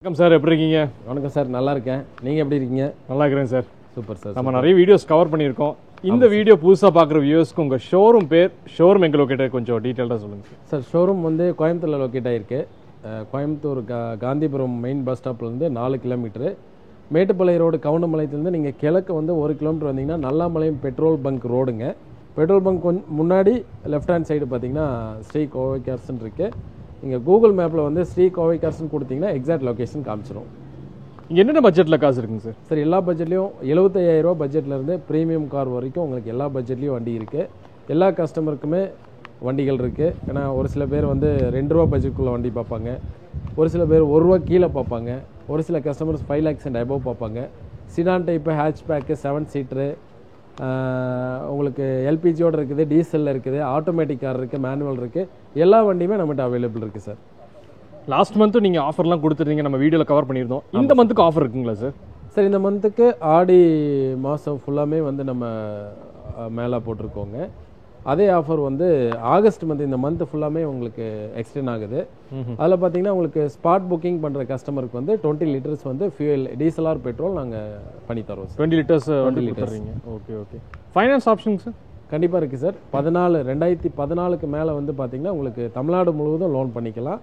வணக்கம் சார், எப்படி இருக்கீங்க? வணக்கம் சார், நல்லா இருக்கேன். நீங்கள் எப்படி இருக்கீங்க? நல்லா இருக்கிறேன் சார். Super sir. நம்ம நிறைய வீடியோஸ் கவர் பண்ணியிருக்கோம். இந்த வீடியோ புதுசாக பார்க்குற வியூவர்ஸ்க்கு உங்கள் ஷோரூம் பேர், ஷோரூம் எங்கே லொக்கேட் கொஞ்சம் டீட்டெயிலாக சொல்லுங்கள் சார். ஷோரூம் வந்து கோயம்புத்தூரில் லொக்கேட் ஆகிருக்கு. கோயம்புத்தூர் காந்திபுரம் மெயின் பஸ் ஸ்டாப்லேருந்து 4 கிலோமீட்டரு. மேட்டுப்பாளையம் ரோடு கவுண்டம்பாளையத்துலேருந்து நீங்கள் கிழக்கு வந்து 1 கிலோமீட்டர் வந்தீங்கன்னா நல்லாம்பாளையம் பெட்ரோல் பங்க் ரோடுங்க. பெட்ரோல் பங்க் கொஞ்சம் முன்னாடி லெஃப்ட் ஹேண்ட் சைடு பார்த்தீங்கன்னா ஸ்ரீ கோவை கார்ஸ்ன்னு இருக்குது. நீங்கள் கூகுள் மேப்பில் வந்து ஸ்ரீ கோவை கார்ஸ்ன்னு கொடுத்தீங்கன்னா எக்ஸாக்ட் லொக்கேஷன் காமிச்சிடும். இங்கே என்னென்ன பட்ஜெட்டில் காசு இருக்குங்க சார்? சார், எல்லா பட்ஜெட்லேயும் 75,000 ரூபா பட்ஜெட்லேருந்து ப்ரீமியம் கார் வரைக்கும் உங்களுக்கு எல்லா பட்ஜெட்லேயும் வண்டி இருக்குது. எல்லா கஸ்டமருக்குமே வண்டிகள் இருக்குது. ஏன்னா ஒரு சில பேர் வந்து 2 ரூபா பட்ஜெட்டுக்குள்ளே வண்டி பார்ப்பாங்க, ஒரு சில பேர் 1 ரூபா கீழே பார்ப்பாங்க, ஒரு சில கஸ்டமர்ஸ் 5 lakhs and above பார்ப்பாங்க. Sedan type, hatchback, 7 seater, உங்களுக்கு எல்பிஜியோடு இருக்குது, டீசலில் இருக்குது, ஆட்டோமேட்டிக் கார் இருக்குது, மேனுவல் இருக்குது. எல்லா வண்டியுமே நம்மகிட்ட அவைலபிள் இருக்குது சார். லாஸ்ட் மந்த்து நீங்கள் ஆஃபர்லாம் கொடுத்துருந்தீங்க, நம்ம வீடியோவில் கவர் பண்ணியிருந்தோம். இந்த மந்த்துக்கு ஆஃபர் இருக்குங்களா சார்? சார், இந்த மந்த்துக்கு ஆடி மாதம் ஃபுல்லாமே வந்து நம்ம மேலே போட்டிருக்கோங்க. அதே ஆஃபர் வந்து ஆகஸ்ட் மந்த், இந்த மந்த் ஃபுல்லாமே உங்களுக்கு எக்ஸ்டெண்ட் ஆகுது. அதில் பார்த்தீங்கன்னா உங்களுக்கு ஸ்பாட் புக்கிங் பண்ணுற கஸ்டமருக்கு வந்து 20 லிட்டர்ஸ் வந்து ஃபியூயல், டீசல் ஆர் பெட்ரோல் நாங்கள் பண்ணித்தரோம் சார். 20 லிட்டர்ஸ் லிட்டர்றீங்க. Okay okay. Finance option sir? கண்டிப்பாக இருக்குது சார். 2014 மேலே வந்து பார்த்தீங்கன்னா உங்களுக்கு தமிழ்நாடு முழுவதும் லோன் பண்ணிக்கலாம்.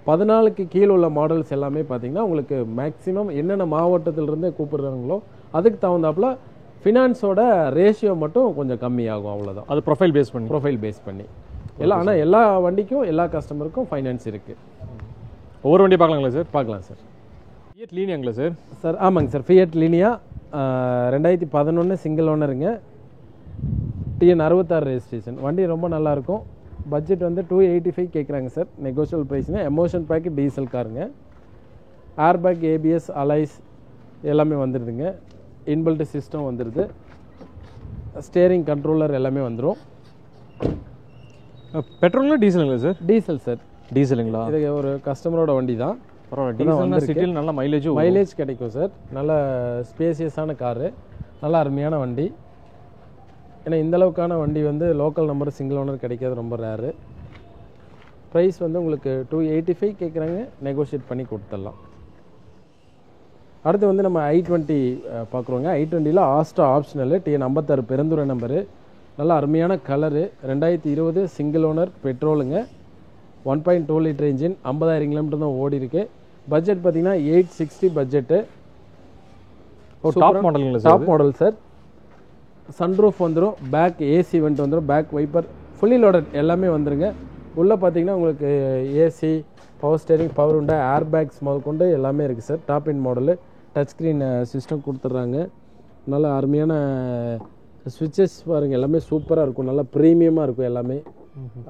14க்கு கீழே உள்ள மாடல்ஸ் எல்லாமே பார்த்தீங்கன்னா உங்களுக்கு மேக்ஸிமம் என்னென்ன மாவட்டத்திலிருந்து கூப்பிடுறாங்களோ அதுக்கு தகுந்தாப்புல ஃபினான்ஸோட ரேஷியோ மட்டும் கொஞ்சம் கம்மியாகும், அவ்வளோதான். அது ப்ரொஃபைல் பேஸ் பண்ணி எல்லாம். ஆனால் எல்லா வண்டிக்கும் எல்லா கஸ்டமருக்கும் ஃபைனான்ஸ் இருக்குது. ஒவ்வொரு வண்டியை பார்க்கலாங்களா சார்? பார்க்கலாம் சார். ஃபியட் லீனியாங்களா சார்? சார், ஆமாங்க சார். ஃபியட் லீனியா 2011 சிங்கிள் ஓனருங்க. TN 66 registration. வண்டி ரொம்ப நல்லாயிருக்கும். பட்ஜெட் வந்து 285 கேட்குறாங்க சார். நெகோஷியல் ப்ரைஸ்ங்க. எமோஷன் பேக்கு, டீசல் காருங்க. ஏர் பேக், ABS, அலைஸ் எல்லாமே வந்துடுதுங்க. இன்பில்ட் சிஸ்டம் வந்துடுது. ஸ்டேரிங் கண்ட்ரோலர் எல்லாமே வந்துடும். பெட்ரோல்னா டீசலுங்களா சார்? Diesel sir. டீசலுங்களா? இது ஒரு கஸ்டமரோட வண்டி தான். பரவாயில்ல. டீசல்னா சிட்டியில் நல்ல மைலேஜ் கிடைக்கும் சார். நல்ல ஸ்பேசியஸான காரு, நல்ல அருமையான வண்டி. ஏன்னா இந்தளவுக்கான வண்டி வந்து லோக்கல் நம்பர் சிங்கிள் ஓனர் கிடைக்காது, ரொம்ப ரேரு. ப்ரைஸ் வந்து உங்களுக்கு 285 கேட்குறாங்க. நெகோஷியேட் பண்ணி கொடுத்துடலாம். அடுத்து வந்து நம்ம i20 பார்க்குறோங்க. i20ல் Asta optional, TN 56 Perundurai number. நல்ல அருமையான கலரு. 2020 சிங்கிள் ஓனர், பெட்ரோலுங்க. 1.2 லிட்டர் இன்ஜின். 50,000 கிலோமீட்டர் தான் ஓடி இருக்கு. பட்ஜெட் பார்த்தீங்கன்னா 860 பட்ஜெட்டு. டாப் மாடலுங்களா sir? Top model sir. Sunroof வந்துடும், பேக் ஏசி வெண்ட் வந்துடும், பேக் வைப்பர் ஃபுல்லி லோடட் எல்லாமே வந்துடுங்க. உள்ளே பார்த்தீங்கன்னா உங்களுக்கு ஏசி, பவர் ஸ்டேரிங், பவர் உண்டா, ஏர் பேக்ஸ் முதல் கொண்டு எல்லாமே இருக்குது சார். டாப் இன் மாடலு. டச் ஸ்க்ரீன் சிஸ்டம் கொடுத்துட்றாங்க. நல்ல அருமையான ஸ்விட்சஸ் பாருங்கள், எல்லாமே சூப்பராக இருக்கும். நல்லா ப்ரீமியமாக இருக்கும், எல்லாமே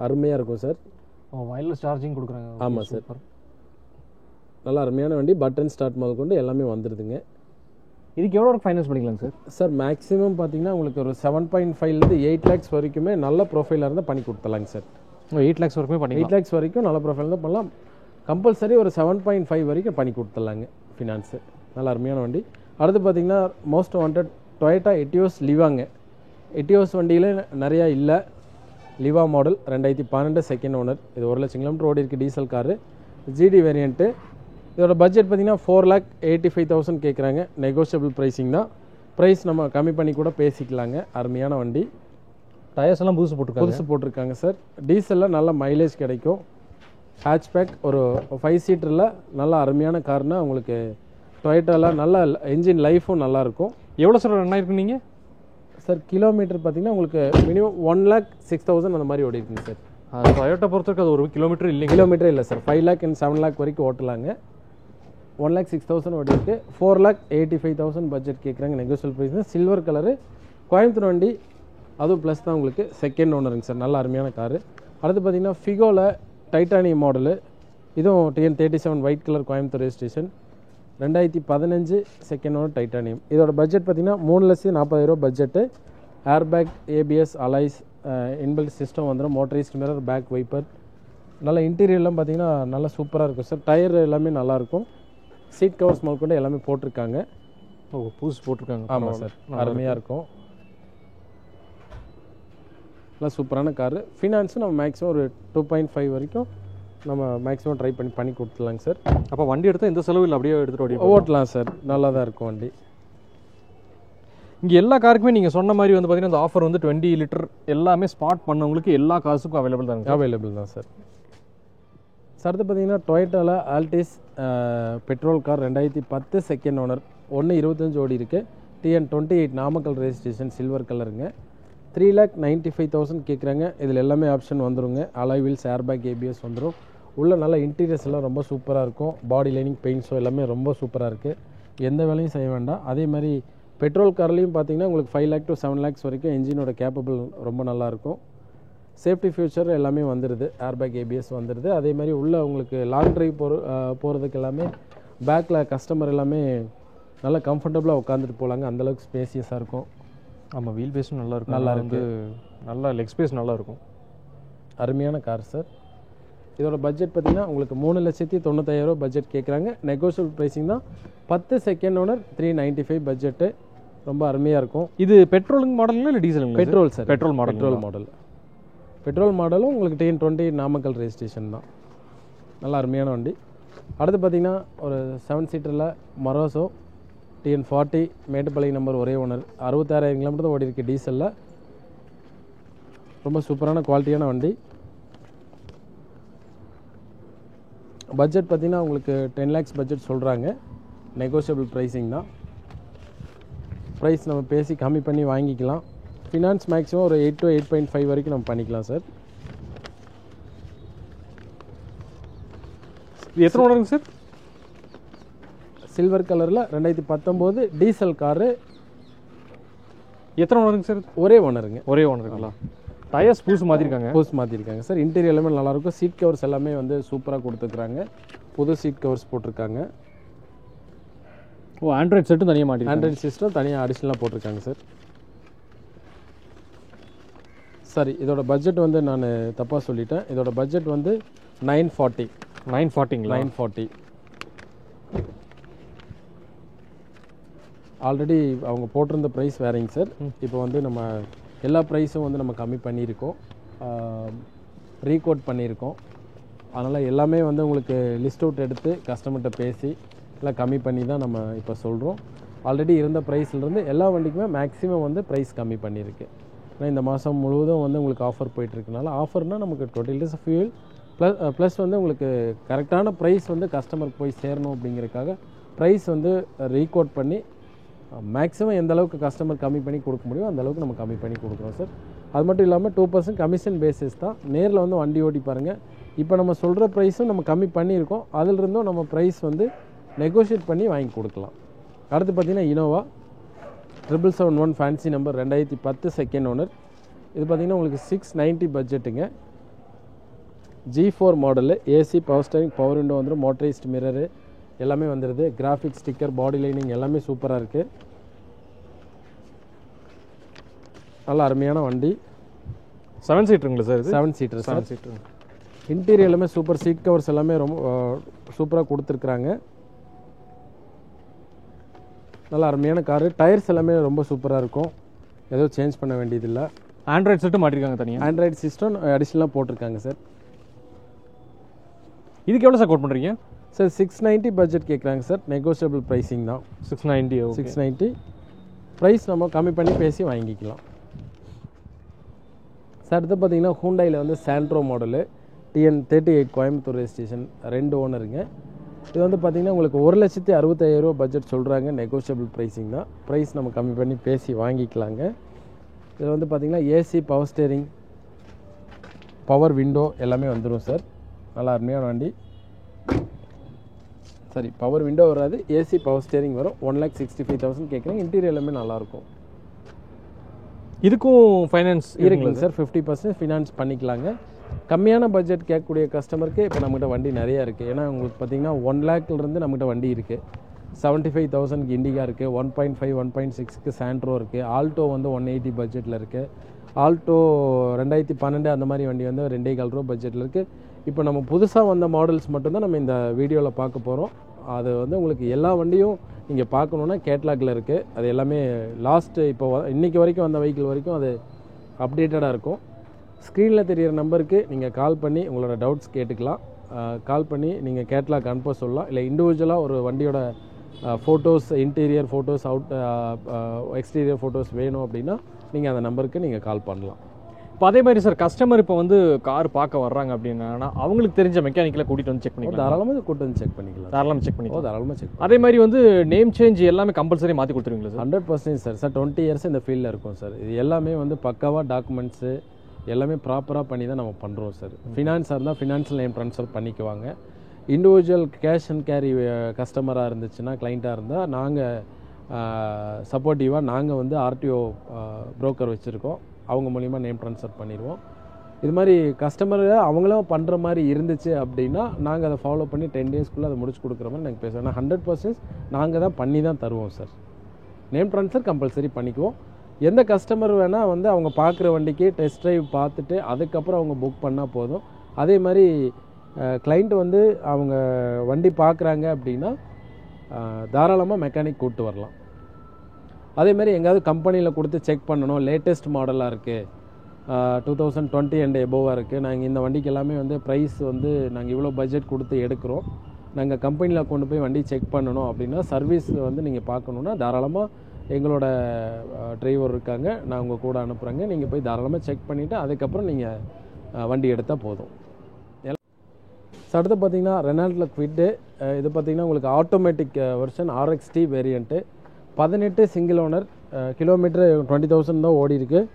அருமையாக இருக்கும் சார். வயர்லெஸ் சார்ஜிங் கொடுக்குறாங்க. ஆமாம் சார். நல்லா அருமையான வண்டி. பட்டன் ஸ்டார்ட் முதல் கொண்டு எல்லாமே வந்துடுதுங்க. இதுக்கு எவ்வளோ ஃபைனான்ஸ் பண்ணிக்கலாங்க சார்? சார், மேக்ஸிமம் பார்த்தீங்கன்னா உங்களுக்கு ஒரு 7.5லேருந்து 8 lakhs வரைக்குமே நல்ல ப்ரொஃபைலாக இருந்தால் பண்ணி கொடுத்துலாங்க சார். 8 lakhs வரைக்குமே பண்ணி 8 lakhs வரைக்கும் நல்ல ப்ரொஃபைல் தான் பண்ணலாம். கம்பல்சரி ஒரு 7.5 வரைக்கும் பண்ணி கொடுத்துடலாங்க ஃபினான்ஸு. நல்ல அருமையான வண்டி. அடுத்து பார்த்தீங்கன்னா மோஸ்ட் வாண்டட் டொயோட்டா எட்டியோஸ் லிவாங்க. எட்டியோஸ் வண்டியில் நிறையா இல்லை. Liva model 2012 second owner. இது 1 லட்சம் கிலோமீட்டர் ஓடி இருக்குது. Diesel car, GD variant. இதோட பட்ஜெட் பார்த்தீங்கன்னா 4,85,000 கேட்குறாங்க. நெகோஷியபிள் ப்ரைஸிங் தான். ப்ரைஸ் நம்ம கம்மி பண்ணி கூட பேசிக்கலாங்க. அருமையான வண்டி. டயர்ஸ் எல்லாம் புதுசு போட்டிருக்காங்க சார். டீசலில் நல்ல மைலேஜ் கிடைக்கும். ஹேட்ச் பேக் ஒரு 5 சீட்டரில் நல்ல அருமையான கார்னால் உங்களுக்கு டொயோட்டாவில் நல்ல என்ஜின் லைஃபும் நல்லாயிருக்கும். எவ்வளோ சார் ரன் ஆகிருக்கு நீங்கள் சார்? கிலோமீட்டர் பார்த்தீங்கன்னா உங்களுக்கு மினிமம் 1,06,000 அந்த மாதிரி ஓடி இருக்குங்க சார். டொயோட்டா பொறுத்தவரைக்கும் அது ஒரு கிலோமீட்டர் இல்லை சார். 5 lakh and 7 lakh வரைக்கும் ஓட்டலாங்க. 1,06,000 ஓடி இருக்குது. 4,85,000 பட்ஜெட் கேட்குறாங்க. Negotiable price. Silver colour, Coimbatore வண்டி. அதுவும் ப்ளஸ் தான் உங்களுக்கு. செகண்ட் ஓனருங்க சார். நல்ல அருமையான காரு. அடுத்து பார்த்தீங்கன்னா ஃபிகோவில் டைட்டானியம் மாடலு. இதுவும் TN 37 white colour, Coimbatore registration. 2015 second owner, titanium. இதோட பட்ஜெட் பார்த்தீங்கன்னா 3,40,000 budget. Air bag, ABS, alloys, inbuilt system வந்துடும். Motorised mirror, back wiper. நல்ல இன்டீரியர்லாம் பார்த்தீங்கன்னா நல்லா சூப்பராக இருக்கும் சார். டயர் எல்லாமே நல்லாயிருக்கும். சீட் கவர்ஸ் முதல் கொண்டு எல்லாமே போட்டிருக்காங்க. புதுசு போட்டிருக்காங்க. ஆமாம் சார். அருமையாக இருக்கும். நல்லா சூப்பரான காரு. ஃபினான்ஸும் நம்ம மேக்ஸிமம் ஒரு 2.5 வரைக்கும் நம்ம மேக்ஸிமம் ட்ரை பண்ணி கொடுத்துடலாங்க சார். அப்போ வண்டி எடுத்தால் எந்த செலவு இல்லை, அப்படியே எடுத்துகிட்டு ஓட்டலாம் சார். நல்லா தான் இருக்கும் வண்டி. இங்கே எல்லா காருக்குமே நீங்கள் சொன்ன மாதிரி வந்து பார்த்தீங்கன்னா இந்த ஆஃபர் வந்து 20 லிட்டர் எல்லாமே ஸ்பாட் பண்ணவங்களுக்கு எல்லா காசுக்கும் அவைலபிள் தான். அவைலபிள் தான் சார். அடுத்து பார்த்தீங்கன்னா டொயோட்டாவில் Altis petrol car 2010 second owner 1.25 ஓடி இருக்குது. TN28 நாமக்கல் ரெஜிஸ்ட்ரேஷன் சில்வர் கலருங்க. 3,95,000 கேட்குறாங்க. இதில் எல்லாமே ஆப்ஷன் வந்துருங்க. அலாய் வீல்ஸ், ஏர்பேக், ABS வந்துடும். உள்ள நல்ல இன்டீரியர்ஸ் எல்லாம் ரொம்ப சூப்பராக இருக்கும். பாடி லைனிங், பெயிண்ட்ஸோ எல்லாமே ரொம்ப சூப்பராக இருக்குது. எந்த வேலையும் செய்ய வேண்டாம். அதே மாதிரி பெட்ரோல் கார்லேயும் பார்த்தீங்கன்னா உங்களுக்கு 5 lakh to 7 lakhs வரைக்கும் என்ஜினோட கேப்பபிள் ரொம்ப நல்லாயிருக்கும். சேஃப்டி ஃபியூச்சர் எல்லாமே வந்துடுது. ஏர்பேக், ABS வந்துடுது. அதே மாதிரி உள்ள உங்களுக்கு லாங் ட்ரைவ் போகிறதுக்கு எல்லாமே பேக்கில் கஸ்டமர் எல்லாமே நல்லா கம்ஃபர்டபுளாக உட்காந்துட்டு போகலாங்க. அந்தளவுக்கு ஸ்பேசியஸாக இருக்கும். ஆமாம், வீல் பேஸும் நல்லா இருக்கும். நல்லா இருக்கு. நல்லா லெக் ஸ்பேஸ் நல்லாயிருக்கும். அருமையான கார் சார். இதோட பட்ஜெட் பார்த்தீங்கன்னா உங்களுக்கு 3,95,000 பட்ஜெட் கேட்குறாங்க. நெகோஷியபிள் ப்ரைஸிங் தான். 10 செகண்ட் ஓனர் 395 பட்ஜெட்டு. ரொம்ப அருமையாக இருக்கும். இது பெட்ரோல் மாடலுங்களா இல்லை டீசலுங்களா? Petrol sir. Petrol model. Petrol மாடலும் உங்களுக்கு TN28 நாமக்கல் ரெஜிஸ்ட்ரேஷன் தான். நல்லா அருமையான வண்டி. அடுத்து பார்த்தீங்கன்னா ஒரு 7 சீட்டரில் மரோசோ TN40 மேட்டுப்பாளையம் நம்பர், ஒரே ஓனர், 66,000 கிலோமீட்டர் தான் ஓடி இருக்குது டீசலில். ரொம்ப சூப்பரான குவாலிட்டியான வண்டி. பட்ஜெட் பார்த்தீங்கன்னா உங்களுக்கு 10 lakhs பட்ஜெட் சொல்கிறாங்க. நெகோஷியபிள் ப்ரைஸிங் தான். ப்ரைஸ் நம்ம பேசி கம்மி பண்ணி வாங்கிக்கலாம். ஃபினான்ஸ் மேக்ஸிமம் ஒரு 8 to 8.5 வரைக்கும் நம்ம பண்ணிக்கலாம் சார். எத்தனை ஓனருங்க சார்? சில்வர் கலரில் 2019 டீசல் காரு. எத்தனை ஓனருங்க சார்? ஒரே ஓனருங்க. ஒரே ஓனருங்களா? டயர்ஸ் புதுசு மாற்றிருக்காங்க. புதுசு மாற்றிருக்காங்க சார். இன்டீரியர் எல்லாமே நல்லாயிருக்கும். சீட் கவர்ஸ் எல்லாமே வந்து சூப்பராக கொடுத்துருக்குறாங்க. புது சீட் கவர்ஸ் போட்டிருக்காங்க. ஓ, ஆண்ட்ராய்ட் செட்டும் தனியாக மாட்டி, ஆண்ட்ராய்ட் சிஸ்டம் தனியாக அடிஷ்னலாக போட்டிருக்காங்க சார். சரி, இதோட பட்ஜெட் வந்து நான் தப்பாக சொல்லிட்டேன். இதோட பட்ஜெட் வந்து 940. 940 ஆல்ரெடி அவங்க போட்டிருந்த ப்ரைஸ் வேறங்க சார். இப்போ வந்து நம்ம எல்லா ப்ரைஸும் வந்து நம்ம கம்மி பண்ணியிருக்கோம், ரீகோட் பண்ணியிருக்கோம். அதனால் எல்லாமே வந்து உங்களுக்கு லிஸ்ட் அவுட் எடுத்து கஸ்டமர்கிட்ட பேசி எல்லாம் கம்மி பண்ணி தான் நம்ம இப்போ சொல்கிறோம். ஆல்ரெடி இருந்த ப்ரைஸ்லேருந்து எல்லா வண்டிக்குமே மேக்ஸிமம் வந்து ப்ரைஸ் கம்மி பண்ணியிருக்கு. ஏன்னா இந்த மாதம் முழுவதும் வந்து உங்களுக்கு ஆஃபர் போயிட்டுருக்கனால, ஆஃபர்னால் நமக்கு 20 liters ஃபியூல் ப்ளஸ் வந்து உங்களுக்கு கரெக்டான ப்ரைஸ் வந்து கஸ்டமருக்கு போய் சேரணும் அப்படிங்கிறதுக்காக ப்ரைஸ் வந்து ரீகோட் பண்ணி மேக்ஸிமம் எந்த அளவுக்கு கஸ்டமர் கம்மி பண்ணி கொடுக்க முடியும் அந்த அளவுக்கு நம்ம கம்மி பண்ணி கொடுக்குறோம் சார். அது மட்டும் இல்லாமல் 2% கமிஷன் பேசிஸ் தான். நேரில் வந்து வண்டி ஓட்டி பாருங்கள். இப்போ நம்ம சொல்கிற ப்ரைஸும் நம்ம கம்மி பண்ணியிருக்கோம். அதிலிருந்தும் நம்ம ப்ரைஸ் வந்து நெகோஷியேட் பண்ணி வாங்கி கொடுக்கலாம். அடுத்து பார்த்தீங்கன்னா Innova 771 fancy number 2010 second owner. இது பார்த்தீங்கன்னா உங்களுக்கு 690 பட்ஜெட்டுங்க. G4 model. AC, power steering, power window வந்துடும். மோட்டரைஸ்டு மிரரு எல்லாமே வந்துடுது. கிராஃபிக்ஸ், ஸ்டிக்கர், பாடி லைனிங் எல்லாமே சூப்பராக இருக்குது. நல்ல அருமையான வண்டி. 7 சீட்டருங்களா சார்? 7 சீட்டர். 7 சீட்டர். இன்டீரியர் எல்லாமே சூப்பர். சீட் கவர்ஸ் எல்லாமே ரொம்ப சூப்பராக கொடுத்துருக்குறாங்க. நல்ல அருமையான காரு. டயர்ஸ் எல்லாமே ரொம்ப சூப்பராக இருக்கும். எதுவும் சேஞ்ச் பண்ண வேண்டியதில்லை. ஆண்ட்ராய்ட் செட்டும் மாட்டிருக்காங்க தனியாக. ஆண்ட்ராய்டு சிஸ்டம் அடிஷ்னலாக போட்டிருக்காங்க சார். இதுக்கு எவ்வளோ சார் கோட் பண்ணுறீங்க சார்? 690 பட்ஜெட் கேட்குறாங்க சார். நெகோஷியபிள் ப்ரைஸிங் தான். 690 ப்ரைஸ் நம்ம கம்மி பண்ணி பேசி வாங்கிக்கலாம் சார். அடுத்து பார்த்தீங்கன்னா ஹூண்டாயில் வந்து Santro model TN38 Coimbatore registration, 2 ஓனருங்க. இது வந்து பார்த்தீங்கன்னா உங்களுக்கு 1,65,000 பட்ஜெட் சொல்கிறாங்க. நெகோஷியபிள் ப்ரைஸிங் தான். ப்ரைஸ் நம்ம கம்மி பண்ணி பேசி வாங்கிக்கலாங்க. இதில் வந்து பார்த்தீங்கன்னா AC, power steering, power window எல்லாமே வந்துடும் சார். நல்லா அருமையான வண்டி. சரி, பவர் விண்டோ வராது, ஏசி, பவர் ஸ்டேரிங் வரும். 1,65,000 கேட்குறேன். இன்டீரியர் எல்லாமே நல்லாயிருக்கும். இதுக்கும் ஃபைனான்ஸ் இருக்குங்க சார். 50% ஃபினான்ஸ் பண்ணிக்கலாங்க. கம்மியான பட்ஜெட் கேட்கக்கூடிய கஸ்டமருக்கு இப்போ நம்மகிட்ட வண்டி நிறையா இருக்குது. ஏன்னா உங்களுக்கு பார்த்தீங்கன்னா 1 lakhலேருந்து நம்மகிட்ட வண்டி இருக்குது. 75,000க்கு இண்டிகா இருக்குது. 1.5, 1.6க்கு சாண்ட்ரோ இருக்குது. ஆல்டோ வந்து 180 பட்ஜெட்டில் இருக்குது. ஆல்டோ 2012 அந்த மாதிரி வண்டி வந்து 2.25 ரூபா பட்ஜெட்டில் இருக்குது. இப்போ நம்ம புதுசாக வந்த மாடல்ஸ் மட்டும்தான் நம்ம இந்த வீடியோவில் பார்க்க போகிறோம். அது வந்து உங்களுக்கு எல்லா வண்டியும் நீங்கள் பார்க்கணுன்னா கேட்லாகில் இருக்குது. அது எல்லாமே லாஸ்ட்டு இப்போ இன்றைக்கி வரைக்கும் வந்த வெஹிக்கிள் வரைக்கும் அது அப்டேட்டடாக இருக்கும். ஸ்க்ரீனில் தெரிகிற நம்பருக்கு நீங்கள் கால் பண்ணி உங்களோட டவுட்ஸ் கேட்டுக்கலாம். கால் பண்ணி நீங்கள் கேட்லாக் அனுப்ப சொல்லலாம். இல்லை இண்டிவிஜுவலாக ஒரு வண்டியோட photos, interior photos, exterior photos வேணும் அப்படின்னா நீங்கள் அந்த நம்பருக்கு நீங்கள் கால் பண்ணலாம். இப்போ அதே மாதிரி சார் கஸ்டமர் இப்போ வந்து கார் பார்க்க வர்றாங்க அப்படின்னா அவங்களுக்கு தெரிஞ்ச மெக்கானிக்கில் கூட்டிகிட்டு வந்து செக் பண்ணிக்கலாம். தாராளமாக கூட்டு வந்து செக் பண்ணிக்கலாம். தாராளமாக செக் பண்ணிக்கலாம். தாராளமாக செக். அதே மாதிரி வந்து நேம் சேஞ்ச் எல்லாமே கம்பல்சரி மாற்றி கொடுத்துருவீங்களா சார்? 100% சார். சார் 20 இயர்ஸ் இந்த ஃபீல்டில் இருக்கும் சார். இது எல்லாமே வந்து பக்காவாக டாக்குமெண்ட்ஸு எல்லாமே ப்ராப்பராக பண்ணி தான் நம்ம பண்ணுறோம் சார். ஃபினான்ஸாக இருந்தால் ஃபினான்ஷியல் நேம் ட்ரான்ஸ்ஃபர் பண்ணிக்குவாங்க. இண்டிவிஜுவல் கேஷ் அண்ட் கேரி கஸ்டமராக இருந்துச்சுன்னா, கிளைண்ட்டாக இருந்தால் நாங்கள் சப்போர்ட்டிவாக நாங்கள் வந்து ஆர்டிஓ புரோக்கர் வச்சுருக்கோம். அவங்க மூலிமா நேம் ட்ரான்ஸ்ஃபர் பண்ணிடுவோம். இது மாதிரி கஸ்டமர் அவங்களும் பண்ணுற மாதிரி இருந்துச்சு அப்படின்னா நாங்கள் அதை ஃபாலோ பண்ணி 10 டேஸ்க்குள்ளே அதை முடிச்சு கொடுக்குற மாதிரி நாங்கள் பேசுவோம். ஆனால் 100% நாங்கள் தான் பண்ணி தான் தருவோம் சார். நேம் ட்ரான்ஸ்ஃபர் கம்பல்சரி பண்ணிக்குவோம். எந்த கஸ்டமர் வேணால் வந்து அவங்க பார்க்குற வண்டிக்கு டெஸ்ட் ட்ரைவ் பார்த்துட்டு அதுக்கப்புறம் அவங்க புக் பண்ணால் போதும். அதே மாதிரி கிளைண்ட் வந்து அவங்க வண்டி பார்க்குறாங்க அப்படின்னா தாராளமாக மெக்கானிக் கூப்பிட்டு வரலாம். அதேமாதிரி எங்கேயாவது கம்பெனியில் கொடுத்து செக் பண்ணணும், லேட்டஸ்ட் மாடலாக இருக்குது, 2020 அண்ட் எபோவாக இருக்குது, நாங்கள் இந்த வண்டிக்கு எல்லாமே வந்து ப்ரைஸ் வந்து நாங்கள் இவ்வளோ பட்ஜெட் கொடுத்து எடுக்கிறோம், நாங்கள் கம்பெனியில் கொண்டு போய் வண்டி செக் பண்ணணும் அப்படின்னா, சர்வீஸ் வந்து நீங்கள் பார்க்கணுன்னா தாராளமாக எங்களோட டிரைவர் இருக்காங்க, நான் உங்கள் கூட அனுப்புகிறேங்க. நீங்கள் போய் தாராளமாக செக் பண்ணிவிட்டு அதுக்கப்புறம் நீங்கள் வண்டி எடுத்தால் போதும். அடுத்து பார்த்தீங்கன்னா ரெனால்ட்டில் குவிட்டு. இது பார்த்தீங்கன்னா உங்களுக்கு automatic version RXT variant, 18 single owner, kilometre 20,000 தான் ஓடி இருக்குது.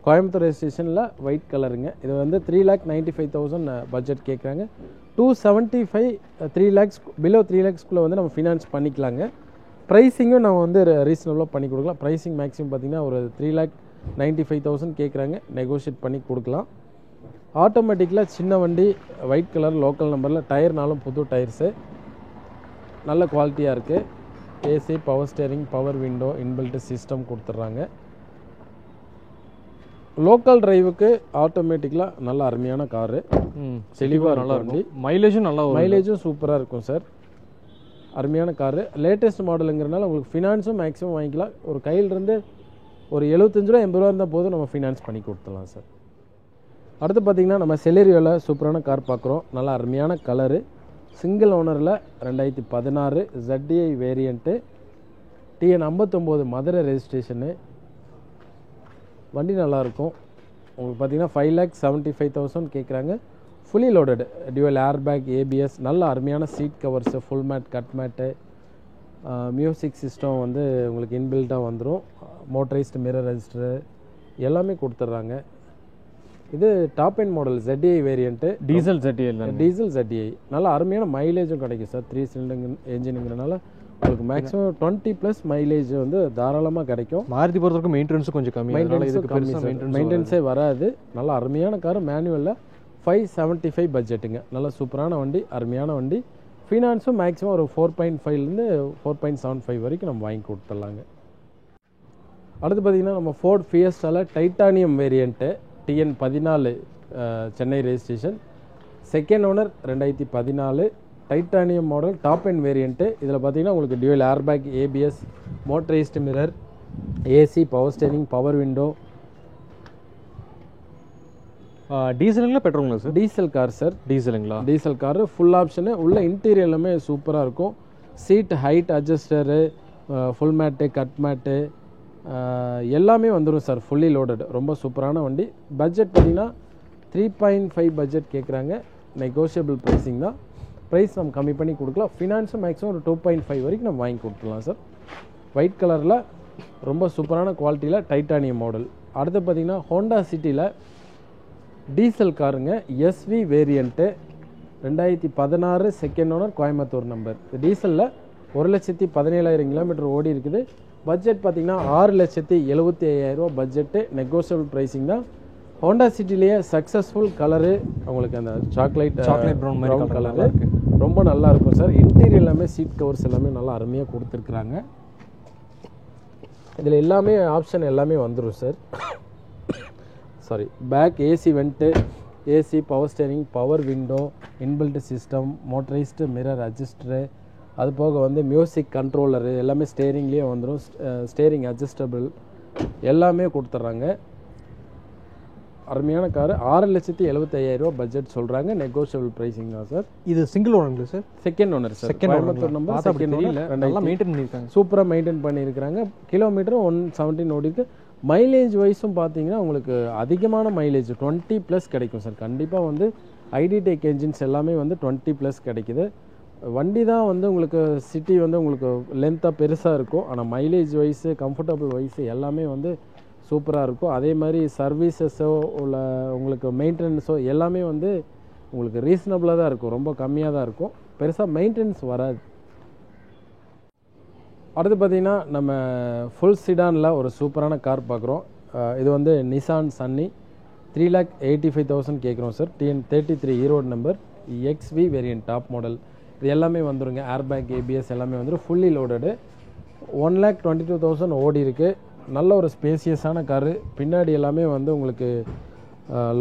கோயம்புத்தூர் ரெஜிஸ்ட்ரேஷனில் ஒயிட் கலருங்க. இது வந்து 3,95,000 பட்ஜெட் கேட்குறாங்க. 275 3 lakhs பிலோ 3 lakhsக்குள்ளே வந்து நம்ம ஃபினான்ஸ் பண்ணிக்கலாங்க. ப்ரைஸிங்கும் நம்ம வந்து ரீசனபிளாக பண்ணி கொடுக்கலாம். ப்ரைஸிங் மேக்ஸிமம் பார்த்திங்கன்னா ஒரு 3,95,000 கேட்குறாங்க, நெகோஷியேட் பண்ணி கொடுக்கலாம். ஆட்டோமேட்டிக்கில் சின்ன வண்டி, ஒயிட் கலர், லோக்கல் நம்பரில், டயர்னாலும் புது டயர்ஸு, நல்ல குவாலிட்டியாக இருக்குது. AC, power steering, power window, inbuilt system கொடுத்துட்றாங்க. லோக்கல் டிரைவுக்கு ஆட்டோமேட்டிக்கில் நல்ல அருமையான காரு, தெளிவாக நல்லா இருக்கும். மைலேஜும் சூப்பராக இருக்கும் சார். அருமையான காரு, லேட்டஸ்ட் மாடலுங்கிறனால உங்களுக்கு ஃபினான்ஸும் மேக்ஸிமம் வாங்கிக்கலாம். ஒரு கையிலிருந்து ஒரு 75 ரூபா 80 ரூபா இருந்தால் போதும், நம்ம ஃபினான்ஸ் பண்ணி கொடுத்துடலாம் சார். அடுத்து பார்த்திங்கன்னா நம்ம செலேரியோவில் சூப்பரான கார் பார்க்குறோம். நல்லா அருமையான கலரு, சிங்கிள் ஓனரில் 2016 ZDI variant, TN 59 Madurai registration. வண்டி நல்லாயிருக்கும். உங்களுக்கு பார்த்திங்கன்னா 5,75,000 கேட்குறாங்க. Fully loaded, dual air bag, ABS, நல்ல அருமையான seat covers, full mat, cut mat, music system வந்து உங்களுக்கு இன்பில்ட்டாக வந்துடும். மோட்டரைஸ்டு மிரர் ரெஜிஸ்டரு எல்லாமே கொடுத்துட்றாங்க. இது top end model ZDI variant, diesel ZDI. நல்ல அருமையான மைலேஜும் கிடைக்கும் சார். 3 சிலிண்டர் என்ஜினுங்கிறனால உங்களுக்கு மேக்ஸிமம் 20+ மைலேஜ் வந்து தாராளமாக கிடைக்கும். மாருதி பொறுத்தவரைக்கும் மெயின்டெனன்ஸும் கொஞ்சம் கம்மி, மெயின்டெனன்ஸே வராது. நல்ல அருமையான கார், மேனுவலில் 575 பட்ஜெட்டுங்க. நல்ல சூப்பரான வண்டி, அருமையான வண்டி. ஃபினான்ஸும் மேக்ஸிமம் ஒரு 4.5லேருந்து 4.75 வரைக்கும் நம்ம வாங்கி கொடுத்துடலாங்க. அடுத்து பார்த்திங்கன்னா நம்ம ஃபோர்ட் ஃபியஸ்டாவில் titanium variant, TN 14 Chennai registration, second owner 2014, titanium model, top end variant. இதில் பார்த்தீங்கன்னா உங்களுக்கு dual air bag, ABS, motorised mirror, AC, power steering, power window. டீசலுங்களா பெட்ரோலுங்களா sir? Diesel car sir. Diesel car, full option. உள்ள interior எல்லாமே சூப்பராக இருக்கும். Seat height adjuster, full mat, cut mat எல்லாமே வந்துடும் சார். ஃபுல்லி லோடட், ரொம்ப சூப்பரான வண்டி. பட்ஜெட் பார்த்திங்கன்னா 3.5 பட்ஜெட் கேட்குறாங்க. நெகோஷியபிள் ப்ரைஸிங் தான். ப்ரைஸ் நம்ம கம்மி பண்ணி கொடுக்கலாம். ஃபினான்ஸும் மேக்ஸிமம் ஒரு 2.5 வரைக்கும் நம்ம வாங்கி கொடுத்துடலாம் சார். ஒயிட் கலரில் ரொம்ப சூப்பரான குவாலிட்டியில் டைட்டானியம் மாடல். அடுத்து பார்த்திங்கன்னா ஹோண்டா சிட்டியில் டீசல் காருங்க, SV variant, 2016 second owner, Coimbatore number. டீசலில் 1,17,000 கிலோமீட்டர் ஓடி இருக்குது. பட்ஜெட் பார்த்திங்கன்னா 6,75,000 பட்ஜெட்டு, நெகோசியபிள் ப்ரைஸிங் தான். ஹோண்டா சிட்டிலேயே சக்ஸஸ்ஃபுல் கலரு, உங்களுக்கு அந்த சாக்லேட் ப்ரௌன் கலரு ரொம்ப நல்லா இருக்கும் சார். இன்டீரியர் எல்லாமே சீட் கவர்ஸ் எல்லாமே நல்லா அருமையாக கொடுத்துருக்குறாங்க. இதில் எல்லாமே ஆப்ஷன் எல்லாமே வந்துடும் sir. Sorry, back AC vent, AC, power steering, power window, inbuilt system, motorised mirror adjuster, அது போக வந்து மியூசிக் கண்ட்ரோலரு எல்லாமே ஸ்டேரிங்லேயே வந்துடும். ஸ்டேரிங் அட்ஜஸ்டபிள் எல்லாமே கொடுத்துட்றாங்க. அருமையான காரு 6,75,000 பட்ஜெட் சொல்கிறாங்க. நெகோஷியபிள் ப்ரைஸிங் தான் சார். இது சிங்கிள் ஓனருங்களா sir? Second owner sir. Coimbatore number, second owner. நல்லா மெயின்டைன் பண்ணியிருக்காங்க. சூப்பராக மெயின்டைன் பண்ணியிருக்கிறாங்க. கிலோமீட்டரும் 117 ஓடி இருக்கு. மைலேஜ் வைஸும் பார்த்தீங்கன்னா உங்களுக்கு அதிகமான மைலேஜ் 20+ கிடைக்கும் சார். கண்டிப்பாக வந்து ஐடி டெக் என்ஜின்ஸ் எல்லாமே வந்து 20+ கிடைக்குது. வண்டி தான் வந்து உங்களுக்கு சிட்டி வந்து உங்களுக்கு லென்த்தாக பெருசாக இருக்கும். ஆனால் மைலேஜ் வைஸு, கம்ஃபர்டபுள் வைஸு எல்லாமே வந்து சூப்பராக இருக்கும். அதே மாதிரி சர்வீசஸோ உள்ள உங்களுக்கு மெயின்டெனன்ஸோ எல்லாமே வந்து உங்களுக்கு ரீசனபிளாக தான் இருக்கும். ரொம்ப கம்மியாக தான் இருக்கும். பெருசாக மெயின்டெனன்ஸ் வராது. அடுத்து பார்த்திங்கன்னா நம்ம ஃபுல் சிடானில் ஒரு சூப்பரான கார் பார்க்குறோம். இது வந்து நிசான் சன்னி 3,85,000 கேட்குறோம் sir. TN33 Erode number, XV variant, top model. இது எல்லாமே வந்துருங்க. ஏர்பேக், ABS எல்லாமே வந்துடும். Fully loaded. 1,22,000 ஓடி இருக்குது. நல்ல ஒரு ஸ்பேசியஸான காரு. பின்னாடி எல்லாமே வந்து உங்களுக்கு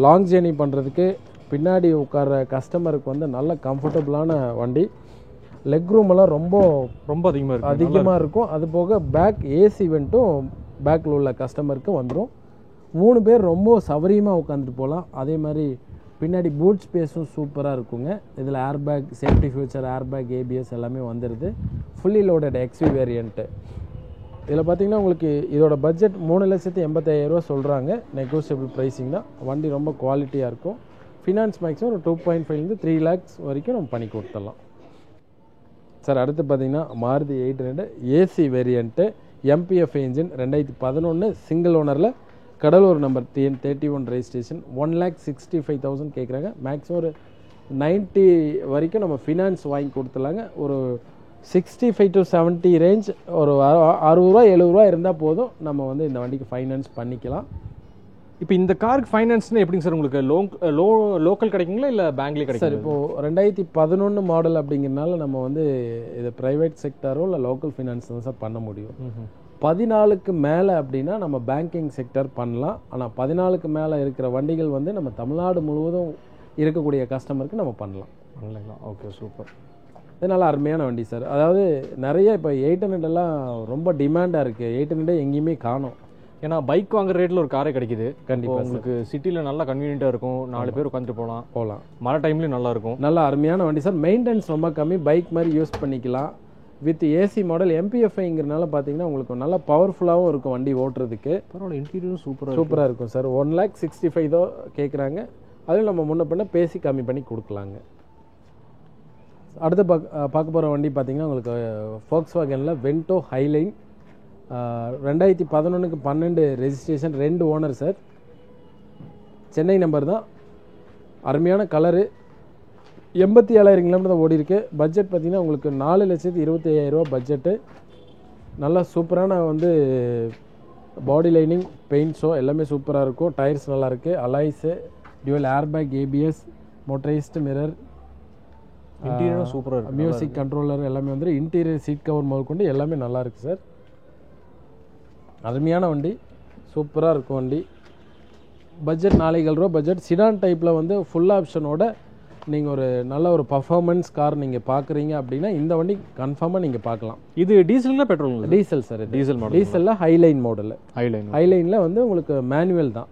லாங் ஜேர்னி பண்ணுறதுக்கு பின்னாடி உட்கார கஸ்டமருக்கு வந்து நல்ல கம்ஃபர்டபுளான வண்டி. லெக் ரூமெல்லாம் ரொம்ப அதிகமாக இருக்கும். அது போக பேக் ஏசி வெண்ட்டும் பேக்கில் உள்ள கஸ்டமருக்கு வந்துடும். 3 பேர் ரொம்ப சௌகரியமாக உட்காந்துட்டு போகலாம். அதே மாதிரி பின்னாடி பூட் ஸ்பேஸும் சூப்பராக இருக்குங்க. இதில் airbag, safety future, airbag, ABS எல்லாமே வந்துடுது. Fully loaded XV variant. இதில் பார்த்தீங்கன்னா உங்களுக்கு இதோட பட்ஜெட் 3,85,000 சொல்கிறாங்க. நெகோஷியபிள் ப்ரைஸிங் தான். வண்டி ரொம்ப குவாலிட்டியாக இருக்கும். ஃபினான்ஸ் மேக்ஸிமம் ஒரு 2.5 to 3 lakhs வரைக்கும் நம்ம பண்ணி கொடுத்துடலாம் சார். அடுத்து பார்த்தீங்கன்னா Maruti 800 AC variant, MPF engine, 2011 single ஓனரில், கடலூர் நம்பர், TN31 ரெஜிஸ்ட்ரேஷன். 1,65,000 கேட்குறாங்க. மேக்ஸிமம் ஒரு 90 வரைக்கும் நம்ம ஃபினான்ஸ் வாங்கி கொடுத்துலாங்க. ஒரு 65 to 70 ரேஞ்ச், ஒரு 60 70 இருந்தால் போதும். நம்ம வந்து இந்த வண்டிக்கு ஃபைனான்ஸ் பண்ணிக்கலாம். இப்போ இந்த காருக்கு ஃபைனான்ஸ்னு எப்படிங்க சார் உங்களுக்கு லோக்கல் கிடைக்குங்களா இல்லை பேங்க்லேயே கிடைக்கும் சார்? இப்போது 2011 மாடல் அப்படிங்கிறனால நம்ம வந்து இது ப்ரைவேட் செக்டரோ இல்லை லோக்கல் ஃபினான்ஸ் தான் சார் பண்ண முடியும். 14க்கு மேலே அப்படின்னா நம்ம பேங்கிங் செக்டர் பண்ணலாம். ஆனால் 14க்கு மேலே இருக்கிற வண்டிகள் வந்து நம்ம தமிழ்நாடு முழுவதும் இருக்கக்கூடிய கஸ்டமருக்கு நம்ம பண்ணலாம். Okay, super. இது நல்லா அருமையான வண்டி சார். அதாவது நிறைய இப்போ 800 எல்லாம் ரொம்ப டிமாண்டாக இருக்குது. 800 எங்கேயுமே காணும். ஏன்னா பைக் வாங்குற ரேட்டில் ஒரு காரே கிடைக்குது. கண்டிப்பாக உங்களுக்கு சிட்டியில் நல்லா கன்வீனியண்ட்டாக இருக்கும். 4 பேர் உட்காந்துட்டு போகலாம். மழை டைம்லேயும் நல்லா இருக்கும். நல்லா அருமையான வண்டி சார். மெயின்டெனன்ஸ் ரொம்ப கம்மி. பைக் மாதிரி யூஸ் பண்ணிக்கலாம். வித் ஏசி மாடல், MPFங்கிறனால பார்த்தீங்கன்னா உங்களுக்கு நல்லா பவர்ஃபுல்லாகவும் இருக்கும் வண்டி ஓட்டுறதுக்கு. பரவாயில்ல, இன்டீரியரும் சூப்பராக இருக்கும் சார். 1,65,000 கேட்குறாங்க. அதில் நம்ம முன்ன பண்ண பேசி கம்மி பண்ணி கொடுக்கலாங்க. அடுத்து பார்க்க போகிற வண்டி பார்த்தீங்கன்னா உங்களுக்கு Volkswagenல வென்டோ ஹைலைன், 2011க்கு 12 registration, 2 owner sir. Chennai number தான். அருமையான கலரு. 87,000 கிலோமீட்டர் தான் ஓடி இருக்கு. பட்ஜெட் பார்த்தீங்கன்னா உங்களுக்கு 4,25,000 பட்ஜெட்டு. நல்லா சூப்பரான வந்து பாடி லைனிங், பெயிண்ட்ஸோ எல்லாமே சூப்பராக இருக்கும். டயர்ஸ் நல்லாயிருக்கு. Alloys, dual airbag, ABS, motorised mirror, இன்டீரியரும் சூப்பராக இருக்குது. மியூசிக் கண்ட்ரோலர் எல்லாமே வந்து இன்டீரியர் சீட் கவர் முதல் கொண்டு எல்லாமே நல்லா இருக்குது சார். அருமையான வண்டி, சூப்பராக இருக்கும் வண்டி. Budget 4,000 budget. சிடான் டைப்பில் வந்து ஃபுல் ஆப்ஷனோட நீங்கள் ஒரு நல்ல ஒரு பர்ஃபார்மன்ஸ் கார் நீங்கள் பார்க்குறீங்க அப்படின்னா இந்த வண்டி கன்ஃபார்மாக நீங்கள் பார்க்கலாம். இது டீசல்னா petrol? Diesel sir. Diesel model. டீசலில் ஹைலைன் மாடல். ஹைலைனில் வந்து உங்களுக்கு மேனுவல் தான்.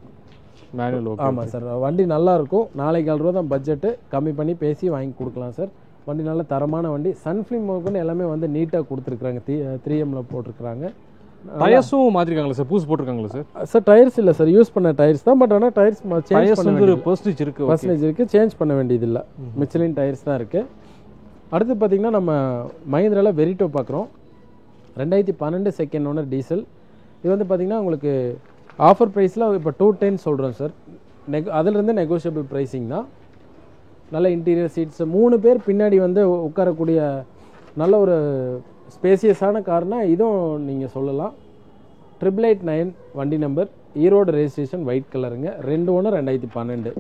மேனுவல். ஆமாம் சார். வண்டி நல்லா இருக்கும். 4,000 தான் பட்ஜெட்டு. கம்மி பண்ணி பேசி வாங்கி கொடுக்கலாம் சார். வண்டி நல்ல தரமான வண்டி. சன்ஃபிலிம் மோக்குன்னு எல்லாமே வந்து நீட்டாக கொடுத்துருக்குறாங்க. 3Mல போட்டிருக்கிறாங்க. டயர்ஸும் மாற்றிருக்காங்களா சார்? பூஸ் போட்டிருக்காங்களா சார்? சார் டயர்ஸ் இல்லை சார், யூஸ் பண்ண டயர்ஸ் தான். பட் ஆனால் டயர்ஸ் பர்சன்டேஜ் இருக்குது, சேஞ்ச் பண்ண வேண்டியது இல்லை. மிச்சலின் டயர்ஸ் தான் இருக்குது. அடுத்து பார்த்திங்கன்னா நம்ம மஹிந்திராவில் வெரிட்டோ பார்க்குறோம். 2012 செகண்ட் ஓனர் டீசல். இது வந்து பார்த்திங்கன்னா உங்களுக்கு ஆஃபர் ப்ரைஸில் இப்போ 210 சொல்கிறோம் சார். அதிலிருந்து நெகோஷியபிள் ப்ரைஸிங் தான். நல்ல இன்டீரியர் சீட்ஸ், 3 பேர் பின்னாடி வந்து உட்காரக்கூடிய நல்ல ஒரு ஸ்பேசியஸான கார்னா இதுவும் நீங்கள் சொல்லலாம். 888 வண்டி நம்பர், ஈரோடு ரெஜிஸ்ட்ரேஷன், ஒயிட் கலருங்க. 2 ஓனர், 2012.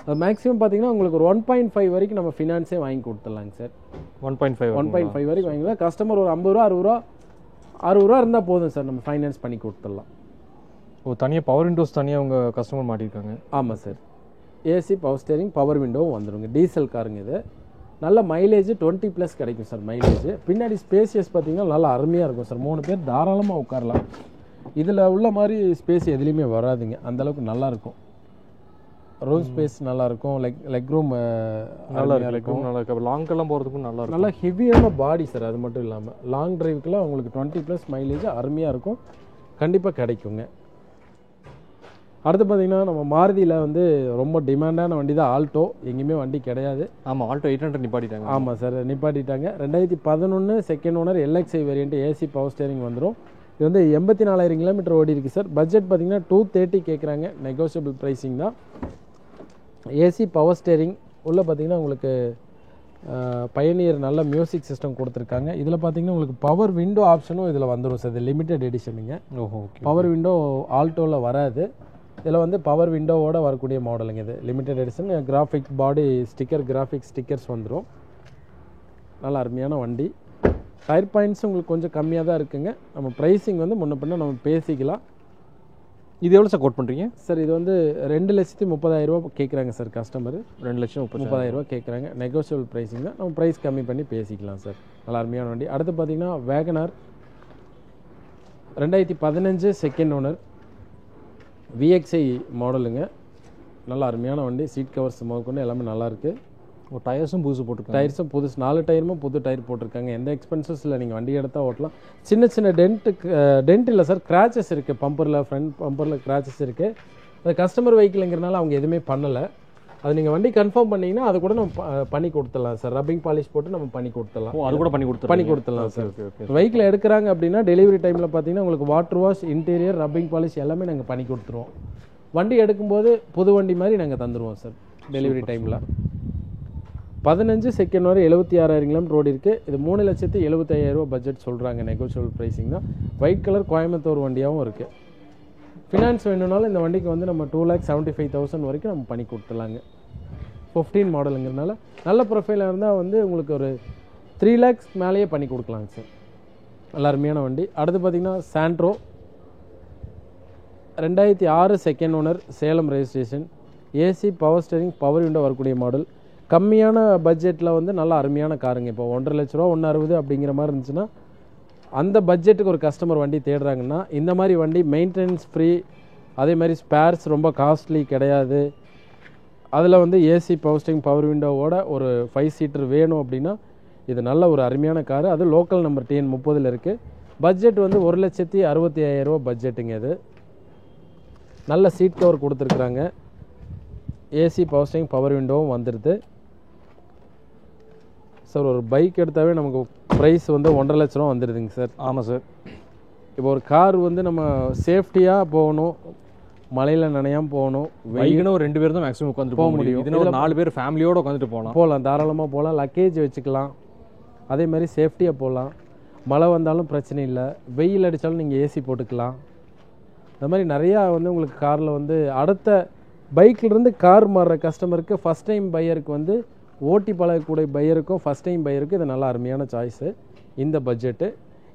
அது மேக்ஸிமம் பார்த்தீங்கன்னா உங்களுக்கு ஒரு 1.5 வரைக்கும் நம்ம ஃபினான்ஸே வாங்கி கொடுத்துடலாங்க சார். 1.5 வரைக்கும் வாங்கிக்கலாம். கஸ்டமர் ஒரு 50 ரூபா 60 ரூபா இருந்தால் போதும் சார், நம்ம ஃபைனான்ஸ் பண்ணி கொடுத்துடலாம். தனியாக பவர் விண்டோஸ் தனியாக அவங்க கஸ்டமர் மாட்டியிருக்காங்க. ஆமாம் sir. AC, power steering, power விண்டோவும் வந்துடுங்க. டீசல் காருங்க இது. நல்ல மைலேஜ் 20+ கிடைக்கும் சார் மைலேஜ். பின்னாடி ஸ்பேசியஸ் பார்த்தீங்கன்னா நல்லா அருமையாக இருக்கும் சார். 3 பேர் தாராளமாக உட்காரலாம். இதில் உள்ள மாதிரி ஸ்பேஸ் எதுலேயுமே வராதுங்க. அந்தளவுக்கு நல்லாயிருக்கும். ரூம் ஸ்பேஸ் நல்லாயிருக்கும், லெக் ரூம் நல்லா இருக்கும், நல்லா இருக்கு. லாங்கெல்லாம் போகிறதுக்கும் நல்லா இருக்கும். நல்லா ஹெவியான பாடி சார். அது மட்டும் இல்லாமல் லாங் டிரைவுக்குலாம் உங்களுக்கு 20+ மைலேஜ் அருமையாக இருக்கும், கண்டிப்பாக கிடைக்குங்க. அடுத்து பார்த்தீங்கன்னா நம்ம மாருதியில் வந்து ரொம்ப டிமாண்டான வண்டி தான் ஆல்டோ. எங்கேயுமே வண்டி கிடையாது. ஆமாம், ஆல்டோ 800 நிப்பாட்டிட்டாங்க. ஆமாம் சார், நிப்பாட்டிட்டாங்க. 2011 second owner LXi variant AC power steering வந்துடும். இது வந்து 84,000 கிலோமீட்டர் ஓடி இருக்குது சார். பட்ஜெட் பார்த்தீங்கன்னா 230 கேட்குறாங்க, நெகோஷியபிள் ப்ரைஸிங் தான். ஏசி பவர் ஸ்டேரிங் உள்ளே பார்த்தீங்கன்னா உங்களுக்கு பயனியர் நல்ல மியூசிக் சிஸ்டம் கொடுத்துருக்காங்க. இதில் பார்த்தீங்கன்னா உங்களுக்கு பவர் விண்டோ ஆப்ஷனும் இதில் வந்துடும் சார். இது லிமிடெட் எடிஷனுங்க. ஓஹோ, பவர் விண்டோ ஆல்டோவில் வராது. இதில் வந்து பவர் விண்டோவோட வரக்கூடிய மாடலுங்க. இது லிமிடெட் எடிஷன். கிராஃபிக் பாடி கிராஃபிக் ஸ்டிக்கர்ஸ் வந்துடும். நல்லா அருமையான வண்டி. டயர் பாயிண்ட்ஸ் உங்களுக்கு கொஞ்சம் கம்மியாக தான் இருக்குங்க. நம்ம ப்ரைஸிங் வந்து முன்ன பின்ன நம்ம பேசிக்கலாம். இது எவ்வளோ சார் கோட் பண்ணுறீங்க சார்? இது வந்து 2,30,000 கேட்குறாங்க சார் கஸ்டமர். 2,30,000 கேட்குறாங்க. நெகோஷியபிள் ப்ரைஸிங் தான், நம்ம ப்ரைஸ் கம்மி பண்ணி பேசிக்கலாம் சார். நல்லா அருமையான வண்டி. அடுத்து பார்த்தீங்கன்னா வேகனார் 2015 செகண்ட் ஓனர் VXi மாடலுங்க. நல்ல அருமையான வண்டி. சீட் கவர்ஸ் முதற்கொண்டு எல்லாமே நல்லாயிருக்கு. டயர்ஸும் புதுசு போட்டிருக்காங்க. டயர்ஸும் புதுசு, 4 டயருமே புது டயர் போட்டிருக்காங்க. எந்த எக்ஸ்பென்சஸ் இல்லை, நீங்கள் வண்டி எடுத்தால் ஓட்டலாம். சின்ன சின்ன டென்ட் இல்லை சார், கிராச்சஸ் இருக்குது. பம்பரில் ஃப்ரண்ட் பம்பரில் கிராச்சஸ் இருக்குது. அது கஸ்டமர் வெஹிக்கிள்ங்கிறனால அவங்க எதுவுமே பண்ணலை. அது நீங்கள் வண்டி கன்ஃபார்ம் பண்ணிங்கன்னா அது கூட நம்ம பண்ணி கொடுத்துடலாம் சார். ரப்பிங் பாலிஷ் போட்டு நம்ம பண்ணி கொடுத்துடலாம். அது கூட பண்ணி கொடுத்துடலாம் சார். வெஹிக்கிள் எடுக்கிறாங்க அப்படின்னா டெலிவரி டைமில் பார்த்தீங்கன்னா உங்களுக்கு water wash, interior, rubbing polish எல்லாமே நாங்கள் பண்ணி கொடுத்துருவோம். வண்டி எடுக்கும்போது புது வண்டி மாதிரி நாங்கள் தந்துடுவோம் சார் டெலிவரி டைமில். 15 செகண்ட் வரை 76,000 கிலோமீட்டர் ஓடி இருக்குது. இது 3,75,000 பட்ஜெட் சொல்கிறாங்க. நெகோஷியபிள் ப்ரைஸிங் தான். ஒயிட் கலர் கோயம்புத்தூர் வண்டியாகவும் இருக்குது. ஃபினான்ஸ் வேணும்னாலும் இந்த வண்டிக்கு வந்து நம்ம 2,75,000 வரைக்கும் நம்ம பண்ணி கொடுத்துலாங்க. 15 மாடலுங்கிறதுனால நல்ல ப்ரொஃபைலாக இருந்தால் வந்து உங்களுக்கு ஒரு 3 lakhs மேலேயே பண்ணி கொடுக்கலாங்க சார். நல்ல அருமையான வண்டி. அடுத்து பார்த்திங்கன்னா Santro 2006 second owner, Salem registration, AC power steering power window வரக்கூடிய மாடல். கம்மியான பட்ஜெட்டில் வந்து நல்ல அருமையான காருங்க. இப்போ 1,50,000 ரூபா 160 அப்படிங்கிற மாதிரி இருந்துச்சுன்னா அந்த பட்ஜெட்டுக்கு ஒரு கஸ்டமர் வண்டி தேடுறாங்கன்னா இந்த மாதிரி வண்டி மெயின்டெனன்ஸ் ஃப்ரீ, அதே மாதிரி ஸ்பேர்ஸ் ரொம்ப காஸ்ட்லி கிடையாது. அதில் வந்து ஏசி பவர் ஸ்டேரிங் பவர் விண்டோவோட ஒரு 5 சீட்டர் வேணும் அப்படின்னா இது நல்ல ஒரு அருமையான காரு. அது லோக்கல் நம்பர் TN 30 இருக்குது. பட்ஜெட் வந்து 1,65,000 பட்ஜெட்டுங்க. இது நல்ல சீட் கவர் கொடுத்துருக்குறாங்க. ஏசி பவர் ஸ்டேரிங் பவர் விண்டோவும் வந்துடுது சார். ஒரு பைக் எடுத்தாவே நமக்கு ப்ரைஸ் வந்து 1,50,000 ரூபா வந்துடுதுங்க சார். ஆமாம் சார். இப்போ ஒரு கார் வந்து நம்ம சேஃப்டியாக போகணும், மழையில் நனையாமல் போகணும். வெயிட்னு ஒரு 2 பேர் தான் மேக்ஸிமம் உட்காந்துட்டு போக முடியும். இதில் ஒரு 4 பேர் ஃபேமிலியோடு உட்காந்துட்டு போகலாம். தாராளமாக போகலாம். லக்கேஜ் வச்சுக்கலாம். அதே மாதிரி சேஃப்டியாக போகலாம். மழை வந்தாலும் பிரச்சனை இல்லை. வெயில் அடித்தாலும் நீங்கள் ஏசி போட்டுக்கலாம். இந்த மாதிரி நிறையா வந்து உங்களுக்கு காரில் வந்து அடுத்த பைக்கிலிருந்து கார் மாறுற கஸ்டமருக்கு, ஃபஸ்ட் டைம் பையருக்கு வந்து ஓட்டி பழகக்கூடிய பையருக்கும் ஃபஸ்ட் டைம் பையருக்கும் இது நல்ல அருமையான சாய்ஸு இந்த பட்ஜெட்டு.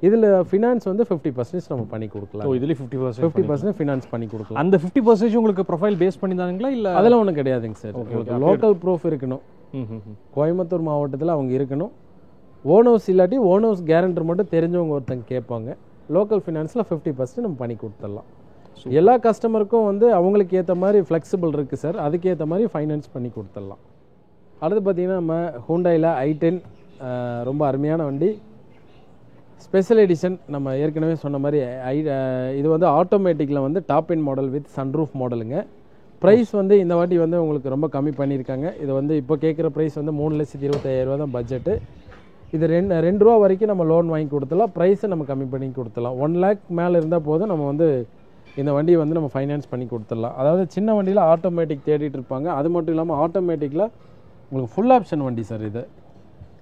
இதில் ஃபினான்ஸ் வந்து 50% நம்ம பண்ணி கொடுக்கலாம். இதில் 50% ஃபினான்ஸ் பண்ணி கொடுக்கலாம். அந்த 50% உங்களுக்கு ப்ரொஃபைல் பேஸ் பண்ணி தானுங்களா இல்லை? அதெல்லாம் ஒன்றும் கிடையாதுங்க சார். உங்களுக்கு லோக்கல் ப்ரூஃப் இருக்கணும். கோயம்புத்தூர் மாவட்டத்தில் அவங்க இருக்கணும். ஓனர்ஸ் இல்லாட்டி ஓனர்ஸ் கேரண்டர் மட்டும் தெரிஞ்சவங்க ஒருத்தங்க கேட்பாங்க. லோக்கல் ஃபினான்ஸில் 50% நம்ம பண்ணி கொடுத்துடலாம். எல்லா கஸ்டமருக்கும் வந்து அவங்களுக்கு ஏற்ற மாதிரி ஃப்ளெக்சிபிள் இருக்குது சார். அதுக்கேற்ற மாதிரி ஃபைனான்ஸ் பண்ணி கொடுத்துடலாம். அடுத்து பார்த்திங்கன்னா நம்ம ஹூண்டாயில் i10 ரொம்ப அருமையான வண்டி. ஸ்பெஷல் எடிஷன் நம்ம ஏற்கனவே சொன்ன மாதிரி இது வந்து ஆட்டோமேட்டிக்கில் வந்து top end model with sunroof மாடலுங்க. ப்ரைஸ் வந்து இந்த வாட்டி வந்து உங்களுக்கு ரொம்ப கம்மி பண்ணியிருக்காங்க. இது வந்து இப்போ கேட்குற ப்ரைஸ் வந்து 3,25,000 தான் பட்ஜெட்டு. இது 2 ரூபா வரைக்கும் நம்ம லோன் வாங்கி கொடுத்துடலாம். ப்ரைஸை நம்ம கம்மி பண்ணி கொடுத்துடலாம். 1 lakh மேலே இருந்தால் போதும் நம்ம வந்து இந்த வண்டியை வந்து நம்ம ஃபைனான்ஸ் பண்ணி கொடுத்துடலாம். அதாவது சின்ன வண்டியில் ஆட்டோமேட்டிக் தேடிட்டு இருப்பாங்க. அது மட்டும் இல்லாமல் ஆட்டோமேட்டிக்கில் உங்களுக்கு ஃபுல் ஆப்ஷன் வண்டி சார். இது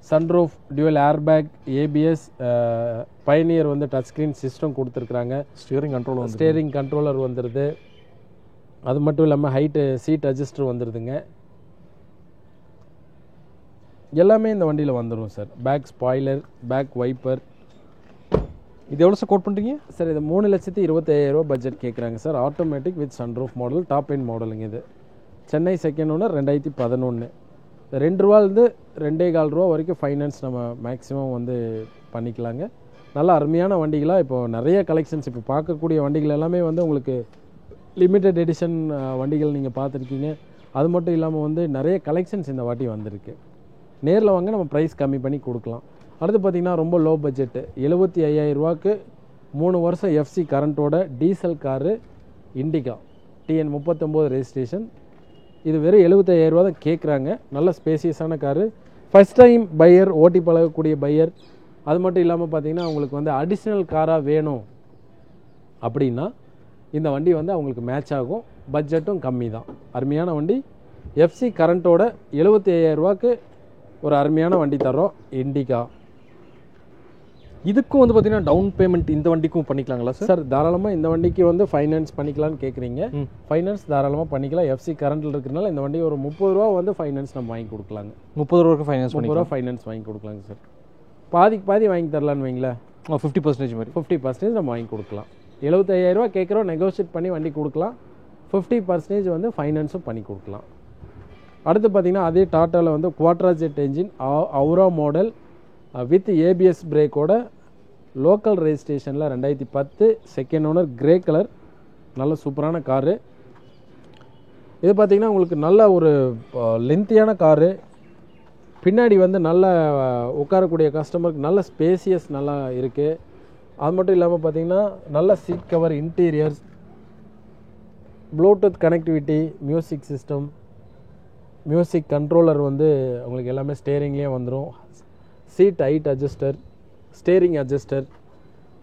சன்ரூஃப், டியூவல் ஏர்பேக், ABS, பயனியர் வந்து டச் ஸ்க்ரீன் சிஸ்டம் கொடுத்துருக்குறாங்க. ஸ்டேரிங் கண்ட்ரோலர் வந்துடுது. அது மட்டும் இல்லாமல் ஹைட்டு சீட் அட்ஜஸ்டர் வந்துடுதுங்க. எல்லாமே இந்த வண்டியில் வந்துடும் sir. Back spoiler, back wiper. இது எவ்வளோ சார் கோட் பண்ணுறீங்க சார்? இது 3,25,000 பட்ஜெட் கேட்குறாங்க sir. Automatic with sunroof model, top end மாடலுங்க. இது சென்னை செகண்ட் ஓனர், 2011. 2 ரூபாலேருந்து 2.25 ரூபா வரைக்கும் ஃபைனான்ஸ் நம்ம மேக்ஸிமம் வந்து பண்ணிக்கலாங்க. நல்லா அருமையான வண்டிகளாக இப்போது நிறைய கலெக்ஷன்ஸ். இப்போ பார்க்கக்கூடிய வண்டிகள் எல்லாமே வந்து உங்களுக்கு லிமிட்டெட் எடிஷன் வண்டிகள் நீங்கள் பார்த்துருக்கீங்க. அது மட்டும் இல்லாமல் வந்து நிறைய கலெக்ஷன்ஸ் இந்த வாட்டி வந்திருக்கு. நேரில் வாங்க நம்ம ப்ரைஸ் கம்மி பண்ணி கொடுக்கலாம். அடுத்து பார்த்திங்கன்னா ரொம்ப லோ பட்ஜெட்டு 75,000 3 வருஷம் எஃப்சி கரண்ட்டோட diesel car Indica TN 39 registration. இது வெறும் 75,000 தான் கேட்குறாங்க. நல்ல ஸ்பேசியஸான காரு. ஃபஸ்ட் டைம் பையர், ஓட்டி பழகக்கூடிய பையர். அது மட்டும் இல்லாமல் பார்த்தீங்கன்னா அவங்களுக்கு வந்து அடிஷ்னல் காராக வேணும் அப்படின்னா இந்த வண்டி வந்து அவங்களுக்கு மேட்ச் ஆகும். பட்ஜெட்டும் கம்மி தான். அருமையான வண்டி. எஃப்சி கரண்ட்டோட 75,000 ஒரு அருமையான வண்டி தரோம் இண்டிகா. இதுக்கும் வந்து பார்த்தீங்கன்னா டவுன் பேமெண்ட் இந்த வண்டிக்கும் பண்ணிக்கலாங்களா சார்? சார் தாராளமாக இந்த வண்டிக்கு வந்து ஃபைனான்ஸ் பண்ணிக்கலான்னு கேட்குறீங்க. ஃபைனான்ஸ் தாராளமாக பண்ணிக்கலாம். எஃப்சி கரண்ட்டில் இருக்கிறனால இந்த வண்டி ஒரு 30 ரூபா வந்து ஃபைனான்ஸ் நம்ம வாங்கி கொடுக்கலாங்க. 30 ரூபாய்க்கு ஃபைனான்ஸ் 30 ரூபா ஃபைனான்ஸ் வாங்கி கொடுக்கலாங்க சார். பாதிக்கு பாதி வாங்கி தரலான்னு வைங்களேன். 50% மாதிரி 50% நம்ம வாங்கி கொடுக்கலாம். 75,000 கேட்குறோம், நெகோஷியேட் பண்ணி வண்டி கொடுக்கலாம். 50% வந்து ஃபைனான்ஸும் பண்ணி கொடுக்கலாம். அடுத்து பார்த்திங்கன்னா அதே டாட்டாவில் வந்து Quadrajet engine Aura model with ABS பிரேக்கோட லோக்கல் ரெஜிஸ்ட்ரேஷனில் 2010 செகண்ட் ஓனர் கிரே கலர். நல்ல சூப்பரான காரு. இது பார்த்திங்கன்னா உங்களுக்கு நல்ல ஒரு லென்த்தியான காரு. பின்னாடி வந்து நல்ல உட்காரக்கூடிய கஸ்டமருக்கு நல்ல ஸ்பேசியஸ் நல்லா இருக்குது. அது மட்டும் இல்லாமல் பார்த்திங்கன்னா நல்ல seat cover, interiors, Bluetooth connectivity, music system, music controller வந்து உங்களுக்கு எல்லாமே ஸ்டேரிங்லேயே வந்துடும். Seat height adjuster, steering adjuster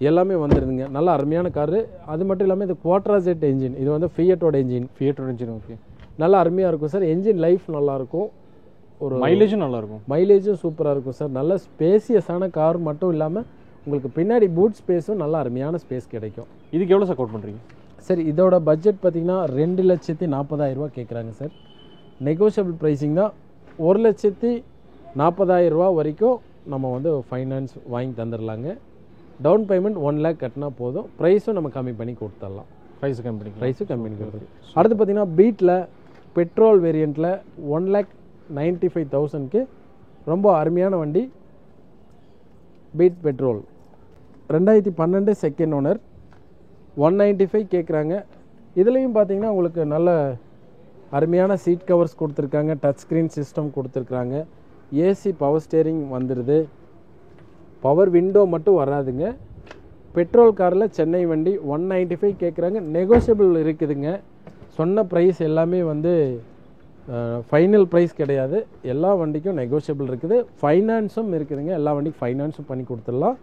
எல்லாமே வந்துடுதுங்க. நல்ல அருமையான காரு. அது மட்டும் இல்லாமல் இது குவாட்ராஜெட் என்ஜின். இது வந்து ஃபியட்டோட என்ஜின். ஓகே. நல்லா அருமையாக இருக்கும் சார். என்ஜின் லைஃப் நல்லாயிருக்கும். ஒரு மைலேஜும் நல்லாயிருக்கும். மைலேஜும் சூப்பராக இருக்கும் சார். நல்ல ஸ்பேசியஸான கார் மட்டும் இல்லாமல் உங்களுக்கு பின்னாடி பூட் ஸ்பேஸும் நல்ல அருமையான ஸ்பேஸ் கிடைக்கும். இதுக்கு எவ்வளோ சார் கோட் பண்ணுறீங்க? சார் இதோட பட்ஜெட் பார்த்திங்கன்னா 2,40,000 கேட்குறாங்க சார். நெகோஷியபிள் ப்ரைஸிங் தான். 1,40,000 வரைக்கும் நம்ம வந்து ஃபைனான்ஸ் வாங்கி தந்துடலாங்க. டவுன் பேமெண்ட் 1 lakh கட்டினா போதும். ப்ரைஸும் நம்ம கம்மி பண்ணி கொடுத்துடலாம். ப்ரைஸும் கம்மி பண்ணி கொடுத்துரு. அடுத்து பார்த்திங்கன்னா பீட்டில் பெட்ரோல் வேரியண்ட்டில் 1,95,000 ரொம்ப அருமையான வண்டி. பீட் பெட்ரோல் 2012 செகண்ட் ஓனர் 195 கேட்குறாங்க. இதுலேயும் பார்த்தீங்கன்னா உங்களுக்கு நல்ல அருமையான சீட் கவர்ஸ் கொடுத்துருக்காங்க. டச் ஸ்க்ரீன் சிஸ்டம் கொடுத்துருக்காங்க. ஏசி பவர் ஸ்டேரிங் வந்துடுது. பவர் விண்டோ மட்டும் வராதுங்க. பெட்ரோல் காரில் சென்னை வண்டி 195 கேட்குறாங்க. நெகோஷியபிள் இருக்குதுங்க. சொன்ன ப்ரைஸ் எல்லாமே வந்து ஃபைனல் ப்ரைஸ் கிடையாது. எல்லா வண்டிக்கும் நெகோஷியபிள் இருக்குது. ஃபைனான்ஸும் இருக்குதுங்க. எல்லா வண்டிக்கும் ஃபைனான்ஸும் பண்ணி கொடுத்துடலாம்.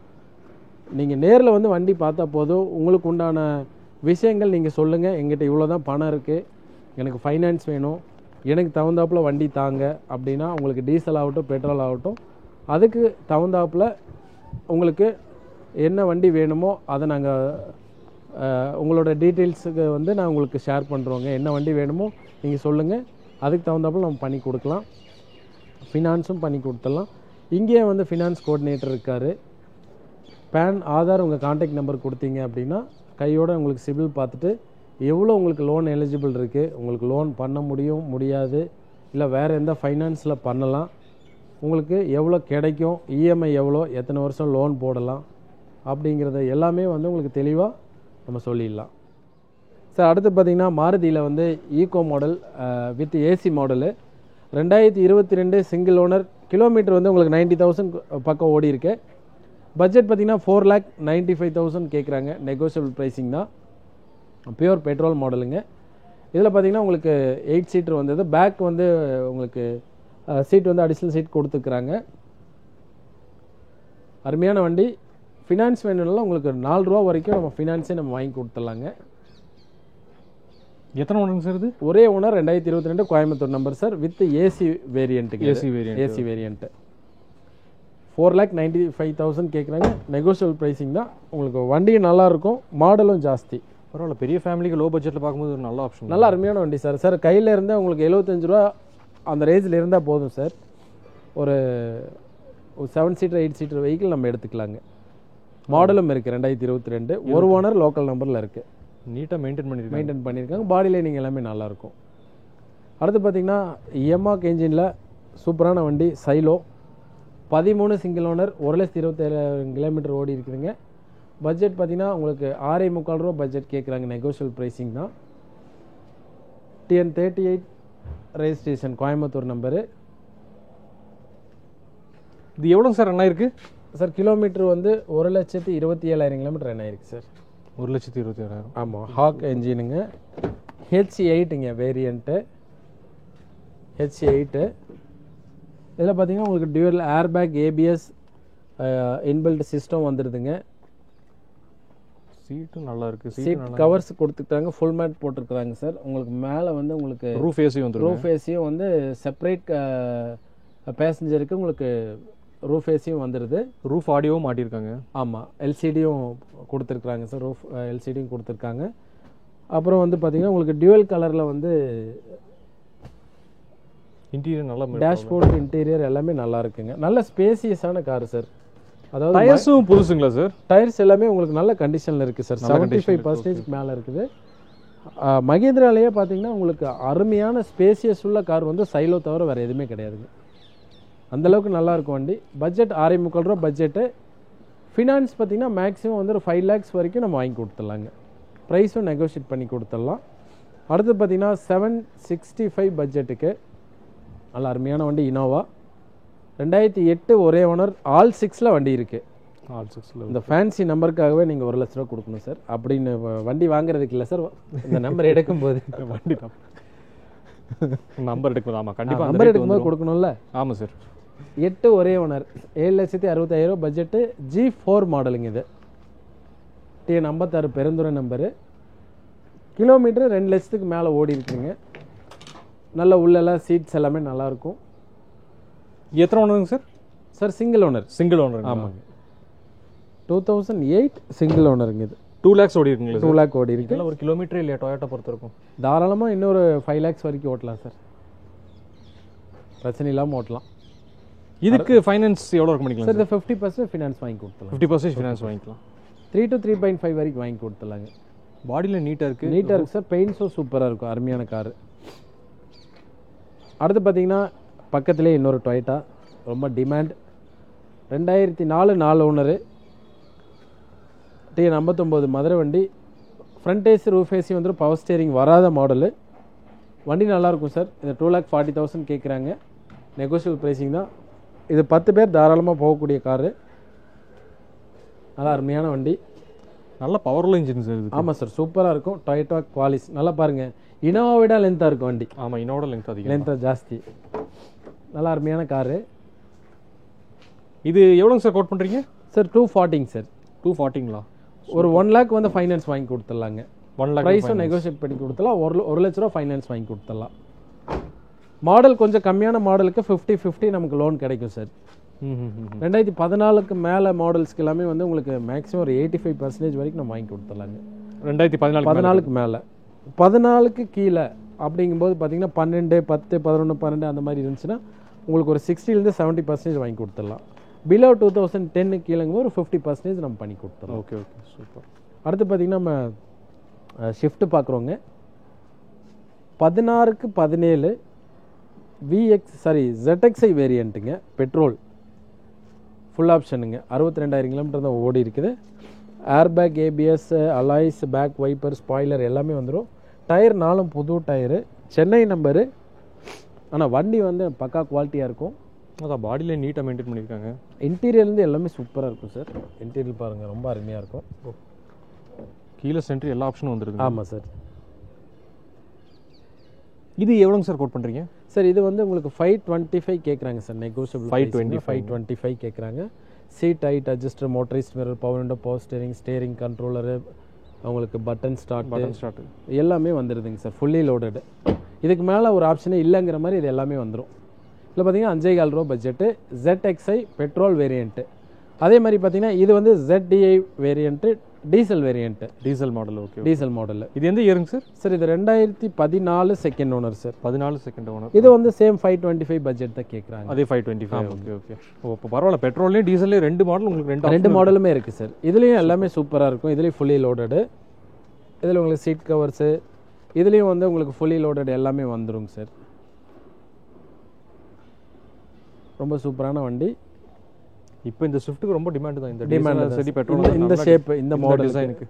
நீங்கள் நேரில் வந்து வண்டி பார்த்தா போதும். உங்களுக்கு உண்டான விஷயங்கள் நீங்கள் சொல்லுங்கள். எங்கிட்ட இவ்வளோ தான் பணம் இருக்குது, எனக்கு ஃபைனான்ஸ் வேணும், எனக்கு தகுந்தாப்பில் வண்டி தாங்க அப்படின்னா உங்களுக்கு டீசல் ஆகட்டும் பெட்ரோல் ஆகட்டும் அதுக்கு தகுந்தாப்பில் உங்களுக்கு என்ன வண்டி வேணுமோ அதை நாங்கள் உங்களோட டீட்டெயில்ஸுக்கு வந்து நான் உங்களுக்கு ஷேர் பண்ணுறோங்க. என்ன வண்டி வேணுமோ நீங்கள் சொல்லுங்கள். அதுக்கு தகுந்தாப்பில் நம்ம பண்ணி கொடுக்கலாம். ஃபினான்ஸும் பண்ணி கொடுத்துடலாம். இங்கேயே வந்து ஃபினான்ஸ் கோஆர்டினேட்டர் இருக்கார். பேன், ஆதார், உங்கள் கான்டாக்ட் நம்பர் கொடுத்தீங்க அப்படின்னா கையோடு உங்களுக்கு சிபில் பார்த்துட்டு எவ்வளோ உங்களுக்கு லோன் எலிஜிபிள் இருக்குது, உங்களுக்கு லோன் பண்ண முடியாது, இல்லை வேறு எந்த ஃபைனான்ஸில் பண்ணலாம், உங்களுக்கு எவ்வளோ கிடைக்கும், இஎம்ஐ எவ்வளோ, எத்தனை வருஷம் லோன் போடலாம் அப்படிங்கிறத எல்லாமே வந்து உங்களுக்கு தெளிவாக நம்ம சொல்லிடலாம். சார் அடுத்து பார்த்திங்கன்னா மாருதியில் வந்து Eeco model with AC model 2022 single owner. Kilometre வந்து உங்களுக்கு 90,000 பக்கம் ஓடி இருக்கு. பட்ஜெட் பார்த்திங்கன்னா 4,95,000 கேட்குறாங்க. நெகோஷியபிள் ப்ரைஸிங் தான். பியூர் பெட்ரோல் மாடலுங்க. இதில் பார்த்திங்கன்னா உங்களுக்கு 8 சீட்டர் வந்தது. பேக் வந்து உங்களுக்கு சீட் வந்து அடிஷ்னல் சீட் கொடுத்துருக்குறாங்க. அருமையான வண்டி. ஃபினான்ஸ் வேணும்னாலும் உங்களுக்கு 4 ரூபா வரைக்கும் நம்ம ஃபினான்ஸே நம்ம வாங்கி கொடுத்துடலாங்க. எத்தனை ஓனருங்க சார் இது? ஒரே ஓனர் 2022 கோயம்புத்தூர் நம்பர் சார். வித் ஏசி வேரியண்ட்டுக்கு. ஏசி வேரியண்ட்டு 4,95,000 கேட்குறாங்க. நெகோஷியபிள் ப்ரைஸிங் தான். உங்களுக்கு வண்டியும் நல்லாயிருக்கும், மாடலும் ஜாஸ்தி. பரவாயில்ல, பெரிய ஃபேமிலிக்கு லோ பட்ஜெட்டில் பார்க்கும்போது ஒரு நல்ல ஆப்ஷன். நல்ல அருமையான வண்டி சார். சார் கையில் இருந்தால் உங்களுக்கு 75 ரூபா அந்த ரேஞ்சில் இருந்தால் போதும் சார். ஒரு 7 சீட்டர் 8 சீட்டர் வெஹிக்கிள் நம்ம எடுத்துக்கலாங்க. மாடலும் இருக்குது 2022. ஒரு ஓனர் லோக்கல் நம்பரில் இருக்குது. நீட்டாக மெயின்டைன் பண்ணியிருக்காங்க. பாடி லைனிங் எல்லாமே நல்லாயிருக்கும். அடுத்து பார்த்திங்கன்னா எம்மாக் என்ஜினில் சூப்பரான வண்டி சைலோ 13 சிங்கிள் ஓனர் 1,27,000 கிலோமீட்டர் ஓடி இருக்குதுங்க. பட்ஜெட் பார்த்திங்கன்னா உங்களுக்கு 6,45 ரூபா பட்ஜெட் கேட்குறாங்க. நெகோஷியல் ப்ரைஸிங் தான். TN 38 registration Coimbatore number. இது எவ்வளோங்க சார் ரன் ஆயிருக்கு? சார் கிலோமீட்டர் வந்து 1,27,000 கிலோமீட்டர் ரன் ஆயிருக்கு சார். 1,27,000. ஆமாம். ஹாக் என்ஜினுங்க, H8ங்க வேரியண்ட்டு, H8. இதில் பார்த்தீங்கன்னா உங்களுக்கு dual airbag, ABS, inbuilt system வந்துடுதுங்க. சீட்டும் நல்லா இருக்கு. சீட் கவர்ஸ் கொடுத்துட்டாங்க, ஃபுல் மேட் போட்டிருக்கிறாங்க சார். உங்களுக்கு மேலே வந்து உங்களுக்கு ரூஃப் ஏசியும் வந்துடும். ரூஃப் ஏசியும் வந்து செப்பரேட் பேசஞ்சருக்கு உங்களுக்கு ரூஃப் ஏசியும் வந்துடுது. ரூஃப் ஆடியோவும் மாட்டியிருக்காங்க. ஆமாம். எல்சிடியும் கொடுத்துருக்குறாங்க சார். ரூஃப் எல்சிடியும் கொடுத்துருக்காங்க. அப்புறம் வந்து பார்த்தீங்கன்னா உங்களுக்கு டியூவல் கலரில் வந்து இன்டீரியர் நல்லா, டேஷ்போர்ட் இன்டீரியர் எல்லாமே நல்லா இருக்குங்க. நல்ல ஸ்பேசியஸான கார் சார். அதாவது டயர்ஸும் புதுசுங்களா சார்? டயர்ஸ் எல்லாமே உங்களுக்கு நல்ல கண்டிஷனில் இருக்குது சார். 75% மேலே இருக்குது. மகேந்திராலேயே பார்த்தீங்கன்னா உங்களுக்கு அருமையான ஸ்பேசியஸ் உள்ள கார் வந்து சைலோ தவிர வேறு எதுவுமே கிடையாதுங்க. அந்தளவுக்கு நல்லாயிருக்கும் வண்டி. பட்ஜெட் 6.25 ரூபா பட்ஜெட்டு. ஃபினான்ஸ் பார்த்தீங்கன்னா மேக்ஸிமம் வந்து ஒரு 5 lakhs வரைக்கும் நம்ம வாங்கி கொடுத்துடலாங்க. ப்ரைஸும் நெகோஷியேட் பண்ணி கொடுத்துடலாம். அடுத்து பார்த்தீங்கன்னா 765 பட்ஜெட்டுக்கு நல்ல அருமையான வண்டி இனோவா. 2008 ஒரே ஓனர், ஆல் 6ல் வண்டி இருக்குது. ஆல் 6ல் இந்த ஃபேன்சி நம்பருக்காகவே நீங்கள் 1 லட்ச ரூபா கொடுக்கணும் சார். அப்படின்னு வண்டி வாங்குறதுக்கு இல்லை சார், இந்த நம்பர் எடுக்கும்போது வண்டி நம்பர் எடுக்கும்போது. ஆமாம், கண்டிப்பாக நம்பர் எடுக்கும்போது கொடுக்கணும்ல. ஆமாம் சார். 8 ஒரே ஓனர், 7,65,000 பட்ஜெட்டு. G4 மாடலுங்க இது. TN 56 Perundurai number. கிலோமீட்டர் 2 லட்சத்துக்கு மேலே ஓடி இருக்குங்க. நல்ல உள்ளெல்லாம் சீட்ஸ் எல்லாமே நல்லாயிருக்கும். எத்தனை ஓனருங்க sir? Sir single owner. Single owner. ஆமாங்க. 2008 சிங்கிள் ஓனருங்க இது. 2 lakhs ஓடி இருக்குங்களா? 2 lakh ஓடி இருக்கு. ஒரு கிலோமீட்டர் இல்லையா டொயோட்டா பொறுத்த இருக்கும்? தாராளமாக இன்னொரு 5 lakhs வரைக்கும் ஓட்டலாம் சார். பிரச்சனை இல்லாமல் ஓட்டலாம். இதுக்கு ஃபைனான்ஸ் எவ்வளோ இருக்கும் பண்ணிக்கலாம் சார்? இந்த 50% ஃபினான்ஸ் வாங்கி கொடுத்துலாம். 50% ஃபினான்ஸ் வாங்கிக்கலாம். 3 to 3.5 வரைக்கும் வாங்கி கொடுத்துலாங்க. பாடியில் நீட்டாக இருக்குது. நீட்டாக இருக்குது சார். பெயிண்ட்ஸும் சூப்பராக இருக்கும். அருமையான காரு. அடுத்து பார்த்தீங்கன்னா பக்கத்துலேயே இன்னொரு டொயோட்டா ரொம்ப டிமாண்ட். 2004 4 ஓனரு, TN 59 மதுரை வண்டி. ஃப்ரண்ட் ஏசி ரூஃப் ஏசி வந்துடும். பவர் ஸ்டேரிங் வராத மாடலு. வண்டி நல்லாயிருக்கும் சார். இது 2,40,000 கேட்குறாங்க. நெகோஷியபிள் ப்ரைஸிங் தான். இது 10 பேர் தாராளமாக போகக்கூடிய காரு. நல்லா அருமையான வண்டி. நல்ல பவர்ஃபுல் இன்ஜின் சார் இது. ஆமாம் சார், சூப்பராக இருக்கும். டொயோட்டா குவாலிஸ் நல்லா பாருங்கள். இனோவா விட லென்த்தாக இருக்கும் வண்டி. ஆமாம், இனோவோட லென்த் அதிகம், லென்த்தாக ஜாஸ்தி. நல்லா அருமையான காரு. இது எவ்வளோங்க சார் கோட் பண்ணுறீங்க? சார் 240ங்க சார். 240ங்களா? ஒரு 1 lakh வந்து ஃபைனான்ஸ் வாங்கி கொடுத்துடலாங்க. 1 lakh ப்ரைஸும் நெகோஷியேட் பண்ணி கொடுத்துடலாம். 1 லட்ச ரூபா ஃபைனான்ஸ் வாங்கி கொடுத்துடலாம். மாடல் கொஞ்சம் கம்மியான மாடலுக்கு 50-50 நமக்கு லோன் கிடைக்கும் சார். 2014க்கு மேலே மாடல்ஸ்க்கு எல்லாமே வந்து உங்களுக்கு மேக்ஸிமம் ஒரு 85% வரைக்கும் நம்ம வாங்கி கொடுத்துடலாங்க. 2014 மேலே. 14க்கு கீழே அப்படிங்கும்போது பார்த்தீங்கன்னா 12, 10, 11, 12 அந்த மாதிரி இருந்துச்சுன்னா உங்களுக்கு ஒரு 60லேருந்து 70% வாங்கி கொடுத்துடலாம். பிலோ 2010 கீழேங்கும்போது ஒரு 50% நம்ம பண்ணி கொடுத்துடலாம். Okay okay, super. அடுத்து பார்த்தீங்கன்னா நம்ம ஷிஃப்ட் பார்க்குறோங்க. 16க்கு 17 ZXi வேரியண்ட்டுங்க. பெட்ரோல் ஃபுல் ஆப்ஷனுங்க. 62,000 கிலோமீட்டர் தான் ஓடி இருக்குது. Airbag, ABS, alloys, back wiper, spoiler எல்லாமே வந்துடும். டயர் 4 புது டயரு, சென்னை நம்பரு. ஆனால் வண்டி வந்து பக்கா குவாலிட்டியாக இருக்கும். அதான் பாடியில் நீட்டாக மெயின்டைன் பண்ணியிருக்காங்க. இன்டீரியர்லேருந்து எல்லாமே சூப்பராக இருக்கும் சார். இன்டீரியர் பாருங்கள், ரொம்ப அருமையாக இருக்கும். கீழே சென்ட்ரி எல்லா ஆப்ஷனும் வந்துருக்கு. ஆமாம் சார். இது எவ்வளோங்க சார் கோட் பண்ணுறீங்க? சார் இது வந்து உங்களுக்கு 525 கேட்குறாங்க சார். நெகோஷியபிள். 525 கேட்குறாங்க. Seat height adjuster, motorised mirror, power window, power steering, steering controller, உங்களுக்கு பட்டன் ஸ்டார்ட் எல்லாமே வந்துடுதுங்க சார். Fully loaded. இதுக்கு மேலே ஒரு ஆப்ஷனே இல்லைங்கிற மாதிரி இது எல்லாமே வந்துடும். இதில் பார்த்தீங்கன்னா 5,400 ரூபா பட்ஜெட்டு. ZXi petrol variant. அதே மாதிரி பார்த்தீங்கன்னா இது வந்து ZDI variant, diesel variant. Diesel model. Okay, diesel model. இது எந்த இயருங்க சார்? சார் இது 2014 second owner sir. 14 second owner. இது வந்து சேம் 525 பட்ஜெட் தான் கேட்குறாங்க. அதே 525. Okay okay. ஓ, இப்போ பரவாயில்ல. பெட்ரோல்லையும் டீசல்லையும் 2 மாடல் உங்களுக்கு 2 மாடலுமே இருக்குது சார். இதுலேயும் எல்லாமே சூப்பராக இருக்கும். இதுலேயும் ஃபுல்லி லோடடு. இதில் உங்களுக்கு சீட் கவர்ஸு, இதுலேயும் வந்து உங்களுக்கு ஃபுல்லி லோடட் எல்லாமே வந்துருங்க சார். ரொம்ப சூப்பரான வண்டி. இப்போ இந்த ஸ்விஃப்ட்டுக்கு ரொம்ப டிமாண்ட் தான். இந்த டிமாண்ட் சரி, பெட்ரோல் இந்த ஷேப், இந்த மாடல் டிசைனுக்கு,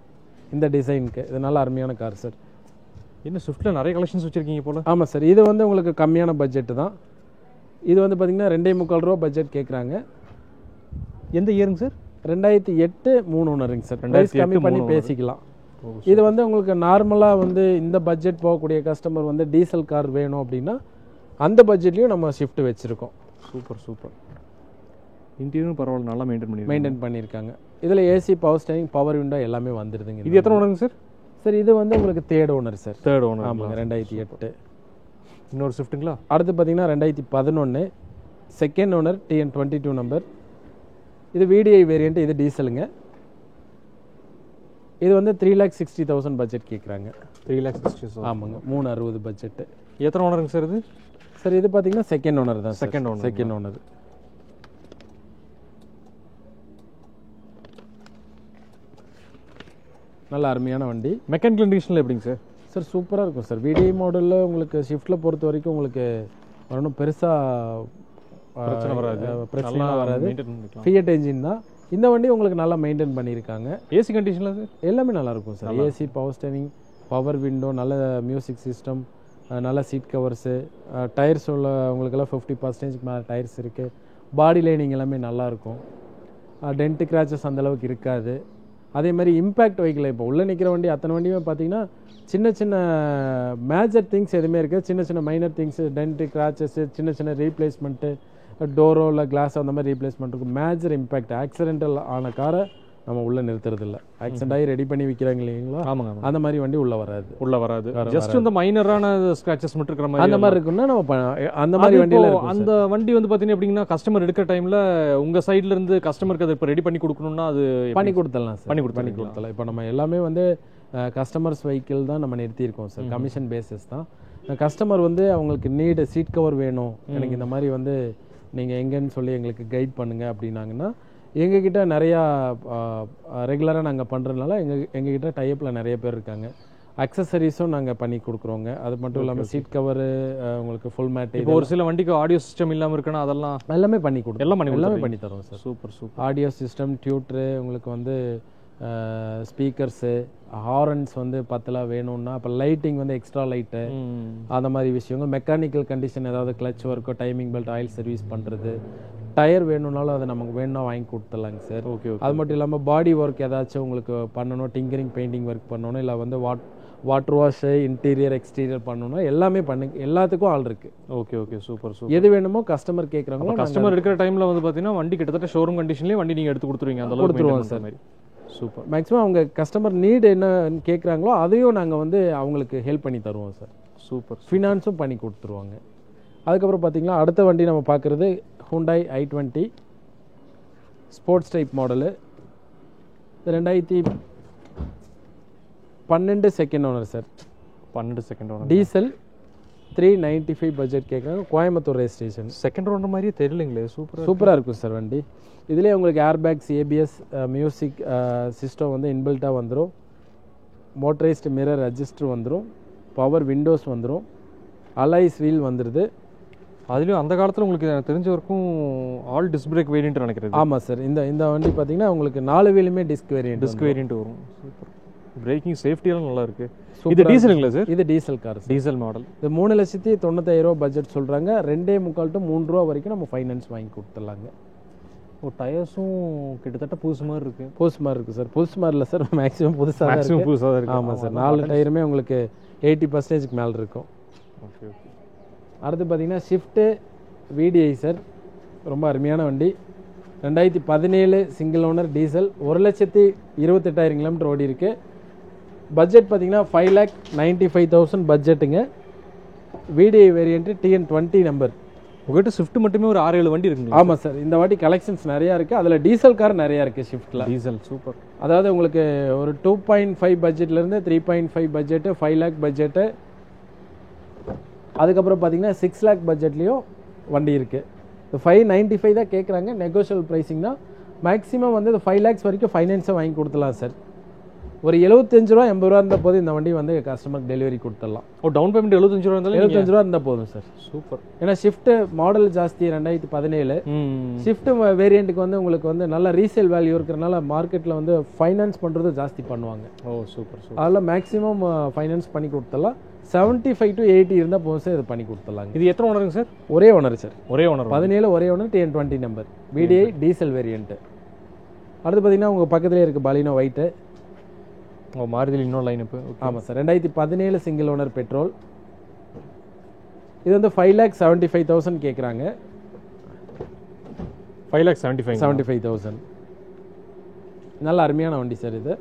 இந்த டிசைனுக்கு இது நல்ல அருமையான கார் சார். என்ன ஸ்விஃப்ட்டில் நிறைய கலெக்ஷன்ஸ் வச்சுருக்கீங்க போல். ஆமாம் சார், இது வந்து உங்களுக்கு கம்மியான பட்ஜெட்டு தான். இது வந்து பார்த்திங்கன்னா 2.25 ரூபா பட்ஜெட் கேட்குறாங்க. எந்த இயருங்க சார்? 2008 3 ஓனருங்க சார். 2008 கம்மி பண்ணி பேசிக்கலாம். இது வந்து உங்களுக்கு நார்மலாக வந்து இந்த பட்ஜெட் போகக்கூடிய கஸ்டமர் வந்து டீசல் கார் வேணும் அப்படின்னா அந்த பட்ஜெட்லேயும் நம்ம ஷிஃப்ட் வச்சுருக்கோம். Super super. இன்டீரியரும் பரவாயில்ல, நல்லா மெயின்டைன் பண்ணியிருக்காங்க. இதில் AC, power steering, power window எல்லாமே வந்துடுதுங்க. இது எத்தனை ஓனருங்க சார்? சார் இது வந்து உங்களுக்கு third owner sir. Third owner. ஆமாங்க, 2008. இன்னொரு ஸ்விஃப்ட்டுங்களா? அடுத்து பார்த்தீங்கன்னா 2011 செகண்ட் ஓனர், TN22 நம்பர். இது VDI வேரியண்ட், இது டீசலுங்க. இது வந்து 3,60,000 பட்ஜெட் கேட்குறாங்க. 3,60,000. ஆமாங்க, 360 பட்ஜெட்டு. எத்தனை ஓனருங்க சார் இது? சார் இது பார்த்தீங்கன்னா செகண்ட் ஓனர் தான். Second owner. நல்ல அருமையான வண்டி. மெக்கானிக்கல் கண்டிஷனில் எப்படிங்க சார்? சார் சூப்பராக இருக்கும் சார். VDI மாடலில் உங்களுக்கு ஷிஃப்ட்டில் பொறுத்த வரைக்கும் உங்களுக்கு ஒன்றும் பெருசாக பிரச்சனை வராது. ஃபியட் என்ஜின் தான். இந்த வண்டி உங்களுக்கு நல்லா மெயின்டைன் பண்ணியிருக்காங்க. ஏசி கண்டிஷனில் சார் எல்லாமே நல்லா இருக்கும் sir. AC, power steering, power window, நல்ல மியூசிக் சிஸ்டம், நல்ல சீட் கவர்ஸு, டயர்ஸ் உள்ள உங்களுக்கெல்லாம் 50% மேலே டயர்ஸ் இருக்குது. பாடி லைனிங் எல்லாமே நல்லாயிருக்கும். டென்ட்டு கிராச்சஸ் அந்தளவுக்கு இருக்காது. அதே மாதிரி இம்பேக்ட் வெஹிக்கிள் இப்போ உள்ளே நிற்கிற வண்டி அத்தனை வண்டியுமே பார்த்தீங்கன்னா சின்ன சின்ன மேஜர் திங்ஸ் எதுவுமே இருக்குது. சின்ன சின்ன மைனர் திங்ஸு, டென்ட்டு கிராச்சஸ்ஸு, சின்ன சின்ன ரீப்ளேஸ்மெண்ட்டு, டோரோ இல்லை கிளாஸ் அந்த மாதிரி ரீப்ளேஸ்மெண்ட் இருக்கும். மேஜர் இம்பேக்ட் ஆக்சிடென்டல் ஆன காரை நம்ம உள்ளே நிறுத்துறது இல்லை. ஆக்சிடென்ட் ஆகி ரெடி பண்ணி விற்கிறாங்க இல்லைங்களா? ஆமாங்க. அந்த மாதிரி வண்டி உள்ளே வராது. ஜஸ்ட் இந்த மைனரான ஸ்க்ராச்சஸ் மட்டும் இருக்கிற மாதிரி அந்த மாதிரி இருக்குன்னா நம்ம அந்த மாதிரி வண்டியில் அந்த வண்டி வந்து பார்த்தீங்கன்னா எப்படின்னா கஸ்டமர் எடுக்கிற டைமில் உங்கள் சைட்ல இருந்து கஸ்டமருக்கு அதை இப்போ ரெடி பண்ணி கொடுக்கணும்னா அது பண்ணி கொடுத்துடலாம் சார். பண்ணி கொடுத்துடலாம். இப்போ நம்ம எல்லாமே வந்து கஸ்டமர்ஸ் வெஹிக்கிள் தான் நம்ம நிறுத்தியிருக்கோம் சார். கமிஷன் பேசிஸ் தான். கஸ்டமர் வந்து அவங்களுக்கு நீடு சீட் கவர் வேணும், எனக்கு இந்த மாதிரி வந்து நீங்கள் எங்கன்னு சொல்லி எங்களுக்கு கைட் பண்ணுங்கள் அப்படின்னாங்கன்னா எங்ககிட்ட நிறையா ரெகுலராக நாங்கள் பண்ணுறதுனால எங்ககிட்ட டைப்பில் நிறைய பேர் இருக்காங்க. அக்சசரிஸும் நாங்கள் பண்ணி கொடுக்குறோங்க. அது மட்டும் இல்லாமல் சீட் கவரு, உங்களுக்கு ஃபுல் மேட். இப்போ ஒரு சில வண்டிக்கு ஆடியோ சிஸ்டம் இல்லாமல் இருக்குன்னா அதெல்லாம் எல்லாமே பண்ணி கொடுக்கும். எல்லாமே பண்ணி தரோம் சார். சூப்பர். ஆடியோ சிஸ்டம், டியூட்ரு, உங்களுக்கு வந்து ஸ்பீக்கர்ஸு, ஹாரன்ஸ் வந்து 10 வேணும்னா, அப்போ லைட்டிங் வந்து எக்ஸ்ட்ரா லைட்டு, அந்த மாதிரி விஷயங்கள். மெக்கானிக்கல் கண்டிஷன் ஏதாவது கிளச் ஒர்க்கோ, டைமிங் பெல்ட், ஆயில் சர்வீஸ் பண்ணுறது, டயர் வேணும்னாலும் அதை நமக்கு வேணும்னா வாங்கி கொடுத்துடலாங்க சார். ஓகே. அது மட்டும் இல்லாமல் பாடி ஒர்க் ஏதாச்சும் உங்களுக்கு பண்ணணும், டிங்கரிங், பெயிண்டிங் ஒர்க் பண்ணணும், இல்லை வந்து வாட்டர் வாஷு, இன்டீரியர், எக்ஸ்டீரியர் பண்ணணும்னா எல்லாமே எல்லாத்துக்கும் ஆள் இருக்கு. ஓகே. சூப்பர். எது வேணுமோ கஸ்டமர் கேட்குறாங்களோ. கஸ்டமர் இருக்கிற டைமில் வந்து பார்த்தீங்கன்னா வண்டி கிட்டத்தட்ட ஷோரூம் கண்டிஷன்லேயே வண்டி நீங்கள் எடுத்து கொடுத்துருவீங்க. அந்த அளவுக்கு கொடுத்துருவோம் சார். மாதிரி சூப்பர். மேக்ஸிமம் அவங்க கஸ்டமர் நீடு என்னன்னு கேட்குறாங்களோ அதையும் நாங்கள் வந்து அவங்களுக்கு ஹெல்ப் பண்ணி தருவோம் சார். சூப்பர். ஃபினான்ஸும் பண்ணி கொடுத்துருவாங்க. அதுக்கப்புறம் பார்த்தீங்கன்னா அடுத்த வண்டி நம்ம பார்க்குறது Hyundai i20 sports type model. 2012 second owner sir. 12 second owner. Diesel 395 budget கேட்குறாங்க. கோயம்புத்தூர் ரெஜிஸ்ட்ரேஷன். செகண்ட் ஓனர் மாதிரியே தெரியலைங்களே. சூப்பராக இருக்கும் சார் வண்டி. இதுலேயே உங்களுக்கு ஏர்பேக்ஸ், ஏபிஎஸ், மியூசிக் சிஸ்டம் வந்து இன்பில்ட்டாக வந்துடும். மோட்டரைஸ்டு மிரர் அட்ஜஸ்டர் வந்துடும். பவர் விண்டோஸ் வந்துடும். அலாய்ஸ் வீல் வந்துடுது. அதுலேயும் அந்த காலத்தில் உங்களுக்கு தெரிஞ்ச வரைக்கும் ஆல் டிஸ்க் பிரேக் வேரியன்ட் நினைக்கிறேன். ஆமாம் சார். இந்த வண்டி பார்த்தீங்கன்னா உங்களுக்கு 4 வீலுமே டிஸ்க் வேரியன்ட் வரும். சூப்பர். பிரேக்கிங் சேஃப்டியெல்லாம் நல்லா இருக்கு. இது டீசலுங்களா சார்? இது டீசல் கார், டீசல் மாடல். இது 3,95,000 பட்ஜெட் சொல்கிறாங்க. 2.25 to 3 ரூபா வரைக்கும் நம்ம ஃபைனான்ஸ் வாங்கி கொடுத்துடலாங்க. டயர்ஸும் கிட்டத்தட்ட புதுசு மாதிரி இருக்குது. புதுசு மாதிரி இருக்குது சார். புதுசு மாதிரி இல்லை சார், மேக்ஸிமம் புதுசாக புதுசாக இருக்குது. ஆமாம் சார். 4 டயருமே உங்களுக்கு 80% மேலே இருக்கும். ஓகே. அடுத்து பார்த்தீங்கன்னா ஷிஃப்ட்டு VDI சார். ரொம்ப அருமையான வண்டி. 2017 சிங்கிள் ஓனர் டீசல். 1,28,000 கிலோமீட்டர் ஓடி இருக்கு. பட்ஜெட் பார்த்தீங்கன்னா 5,95,000 பட்ஜெட்டுங்க. VDI variant, TN20 number. உங்கள்கிட்ட ஷிஃப்ட் மட்டுமே ஒரு 6-7 வண்டி இருக்குங்க. ஆமாம் சார். இந்த வாட்டி கலெக்ஷன்ஸ் நிறையா இருக்குது. அதில் டீசல் கார் நிறையா இருக்குது ஷிஃப்ட்டில். Diesel super. அதாவது உங்களுக்கு ஒரு 2.5 பட்ஜெட்லேருந்து 3.5 பட்ஜெட்டு, 5 lakh பட்ஜெட்டு, அதுக்கப்புறம் பார்த்தீங்கன்னா 6 lakh பட்ஜெட்லேயும் வண்டி இருக்குது. 595 தான் கேட்குறாங்க. நெகோஷியல் ப்ரைஸிங் தான். மேக்ஸிமம் வந்து 5 lakhs வரைக்கும் ஃபைனான்ஸை வாங்கி கொடுத்துலாம் சார். ஒரு 75 ரூபா 80 ரூபா இருந்தால் போதும் இந்த வண்டி வந்து கஸ்டமருக்கு டெலிவரி கொடுத்துடலாம். டவுன் பேமெண்ட் 75 ரூபா இருந்தாலும் 75 ரூபா இருந்தால் போதும் சார். சூப்பர். ஏன்னா ஷிஃப்ட் மாடல் ஜாஸ்தி. 2017 ஷிஃப்ட் வேரியண்ட்டுக்கு வந்து உங்களுக்கு வந்து நல்ல ரீசேல் வேல்யூ இருக்கிறனால மார்க்கெட்டில் வந்து ஃபைனான்ஸ் பண்ணுறது ஜாஸ்தி பண்ணுவாங்க. ஓ சூப்பர். அதில் மேக்ஸிமம் ஃபைனான்ஸ் பண்ணி கொடுத்துடலாம். 75 to 80 இருந்தால் போதும் சார், இது பண்ணி கொடுத்துடலாங்க. இது எத்தனை ஓனருங்க சார்? ஒரே ஓனர் சார், ஒரே ஓனர். 17 ஒரே owner, TN20 number, VDI diesel variant. அடுத்து பார்த்தீங்கன்னா உங்கள் பக்கத்துலேயே இருக்குது பாலினோ ஒயிட்டு. மாருதியில் இன்னொரு லைன் இப்போ. ஆமாம் சார், 2017 சிங்கிள் ஓனர் பெட்ரோல். இது வந்து 5,75,000 கேட்குறாங்க. 5,75,000. நல்ல அருமையான வண்டி சார் இது.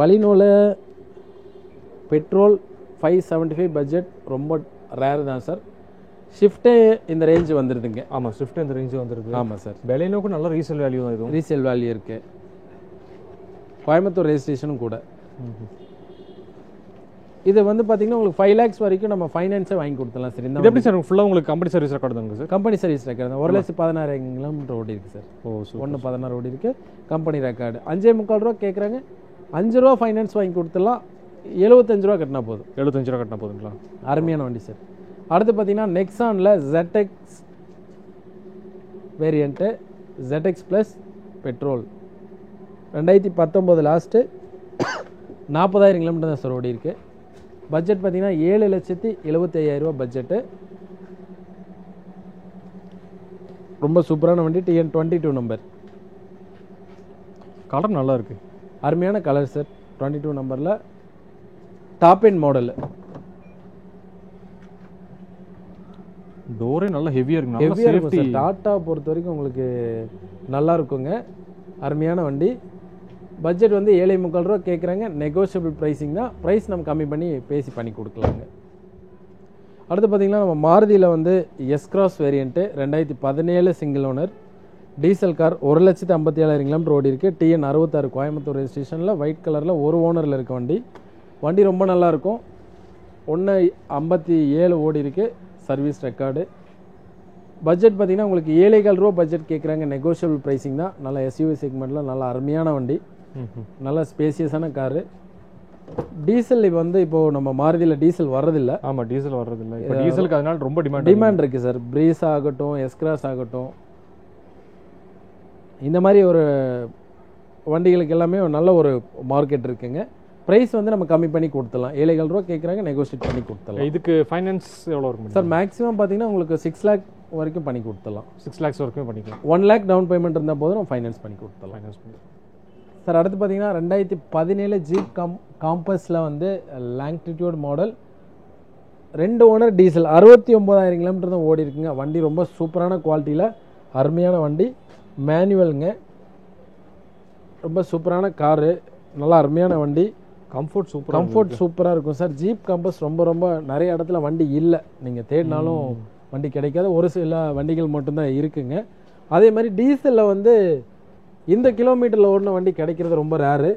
பலினோவில் பெட்ரோல் 575 பட்ஜெட் ரொம்ப ரேர் தான் சார். ஷிஃப்ட்டே இந்த ரேஞ்சு வந்துடுதுங்க. ஆமாம், ஸ்விஃப்ட் இந்த ரேஞ்சு வந்துடுது. ஆமாம் சார். பெலினோக்கு நல்ல ரீசேல் வேல்யூ தான். இதுவும் ரீசேல் வேல்யூ இருக்குது. கோயம்புத்தூர் ரெஜிஸ்ட்ரேஷனும் கூட. இது வந்து பார்த்தீங்கன்னா உங்களுக்கு 5 lakhs வரைக்கும் நம்ம ஃபைனான்ஸே வாங்கி கொடுத்துடலாம் சார். இந்த எப்படி சார் ஃபுல்லாக உங்களுக்கு கம்பெனி சர்வீஸ் ரெக்கார்டு தாங்க சார்? கம்பெனி சர்வீஸ் ரெக்கார்டு தான். 1,16,000 கிலோமீட்டர் ஓடி இருக்குது சார். 1,16 ஓடி இருக்குது கம்பெனி ரெக்கார்டு. 5,45 ரூபா கேட்குறாங்க. 5 ரூபா ஃபைனான்ஸ் வாங்கி கொடுத்துடலாம். 75 ரூபா கட்டினா போதும். 75 ரூபா கட்டினா போதுங்களா? அருமையான வண்டி சார். அடுத்து பார்த்தீங்கன்னா நெக்ஸானில் ZX variant, ZX plus petrol 2019 last 40,000 kilometre தான் சார் ஓடி இருக்கு. பட்ஜெட் பார்த்தீங்கன்னா 7,75,000 ரூபா பட்ஜெட்டு. ரொம்ப சூப்பரான வண்டி, TN22 நம்பர். கலர் நல்லா இருக்கு, அருமையான கலர் சார். 22 நம்பரில் டாப் எண்ட் மாடல். டோரே நல்லா ஹெவியாக இருக்கு. ஹெவியாக இருக்கும் சார். டாட்டா பொறுத்த வரைக்கும் உங்களுக்கு நல்லா இருக்குங்க. அருமையான வண்டி. பட்ஜெட் வந்து 7,45 ரூபா கேட்குறாங்க. நெகோஷியபிள் ப்ரைஸிங் தான். ப்ரைஸ் நம்ம கம்மி பண்ணி பேசி பண்ணி கொடுக்கலாங்க. அடுத்து பார்த்தீங்கன்னா நம்ம மாருதியில் வந்து S-cross variant 2017 single owner diesel car 1,57,000 kilometre ஓடி இருக்குது. TN66 கோயம்புத்தூர் ரெஜிஸ்ட்ரேஷனில் ஒயிட் கலரில் ஒரு ஓனரில் இருக்க வண்டி. வண்டி ரொம்ப நல்லாயிருக்கும். 1,57 ஓடி இருக்குது. Service record. பட்ஜெட் பார்த்தீங்கன்னா உங்களுக்கு 7,15 ரூபா பட்ஜெட் கேட்குறாங்க. நெகோஷியபிள் ப்ரைஸிங் தான். நல்ல SUV செக்மெண்ட்டில் நல்ல அருமையான வண்டி. நல்ல ஸ்பேசியஸான காரு. டீசல் வந்து இப்போது நம்ம மாருதியில் டீசல் வர்றதில்லை. ஆமாம், டீசல் வர்றதில்லை. இப்போ டீசலுக்கு அதனால ரொம்ப டிமாண்ட் இருக்குது சார். ப்ரீஸ் ஆகட்டும், எஸ்-கிராஸ் ஆகட்டும், இந்த மாதிரி ஒரு வண்டிகளுக்கு எல்லாமே நல்ல ஒரு மார்க்கெட் இருக்குங்க. ப்ரைஸ் வந்து நம்ம கம்மி பண்ணி கொடுத்துடலாம். 7,15 ரூபா கேட்குறாங்க. நெகோஷியேட் பண்ணி கொடுத்துடலாம். இதுக்கு ஃபைனான்ஸ் எவ்வளோ இருக்கும் சார்? மேக்ஸிமம் பார்த்தீங்கன்னா உங்களுக்கு 6 lakh வரைக்கும் பண்ணி கொடுத்துடலாம். 6 lakhs வரைக்கும் பண்ணிக்கலாம். 1 lakh டவுன் பேமெண்ட் இருந்தால் போதும், நம்ம ஃபைனான்ஸ் பண்ணி கொடுத்துடலாம். சார் அடுத்து பார்த்தீங்கன்னா 2017 ஜீப் காம்பஸில் வந்து longitude model 2 owner diesel 69,000 kilometre தான் ஓடி இருக்குங்க. வண்டி ரொம்ப சூப்பரான குவாலிட்டியில் அருமையான வண்டி. மேனுவலுங்க. ரொம்ப சூப்பரான காரு. நல்லா அருமையான வண்டி. கம்ஃபோர்ட் சூப்பராக இருக்கும் சார். ஜீப் காம்பஸ் ரொம்ப ரொம்ப நிறைய இடத்துல வண்டி இல்லை. நீங்கள் தேடினாலும் வண்டி கிடைக்காத ஒரு சில வண்டிகள் மட்டும்தான் இருக்குங்க. அதே மாதிரி டீசலில் வந்து இந்த கிலோமீட்டரில் ஓடின வண்டி கிடைக்கிறது ரொம்ப ரேரு.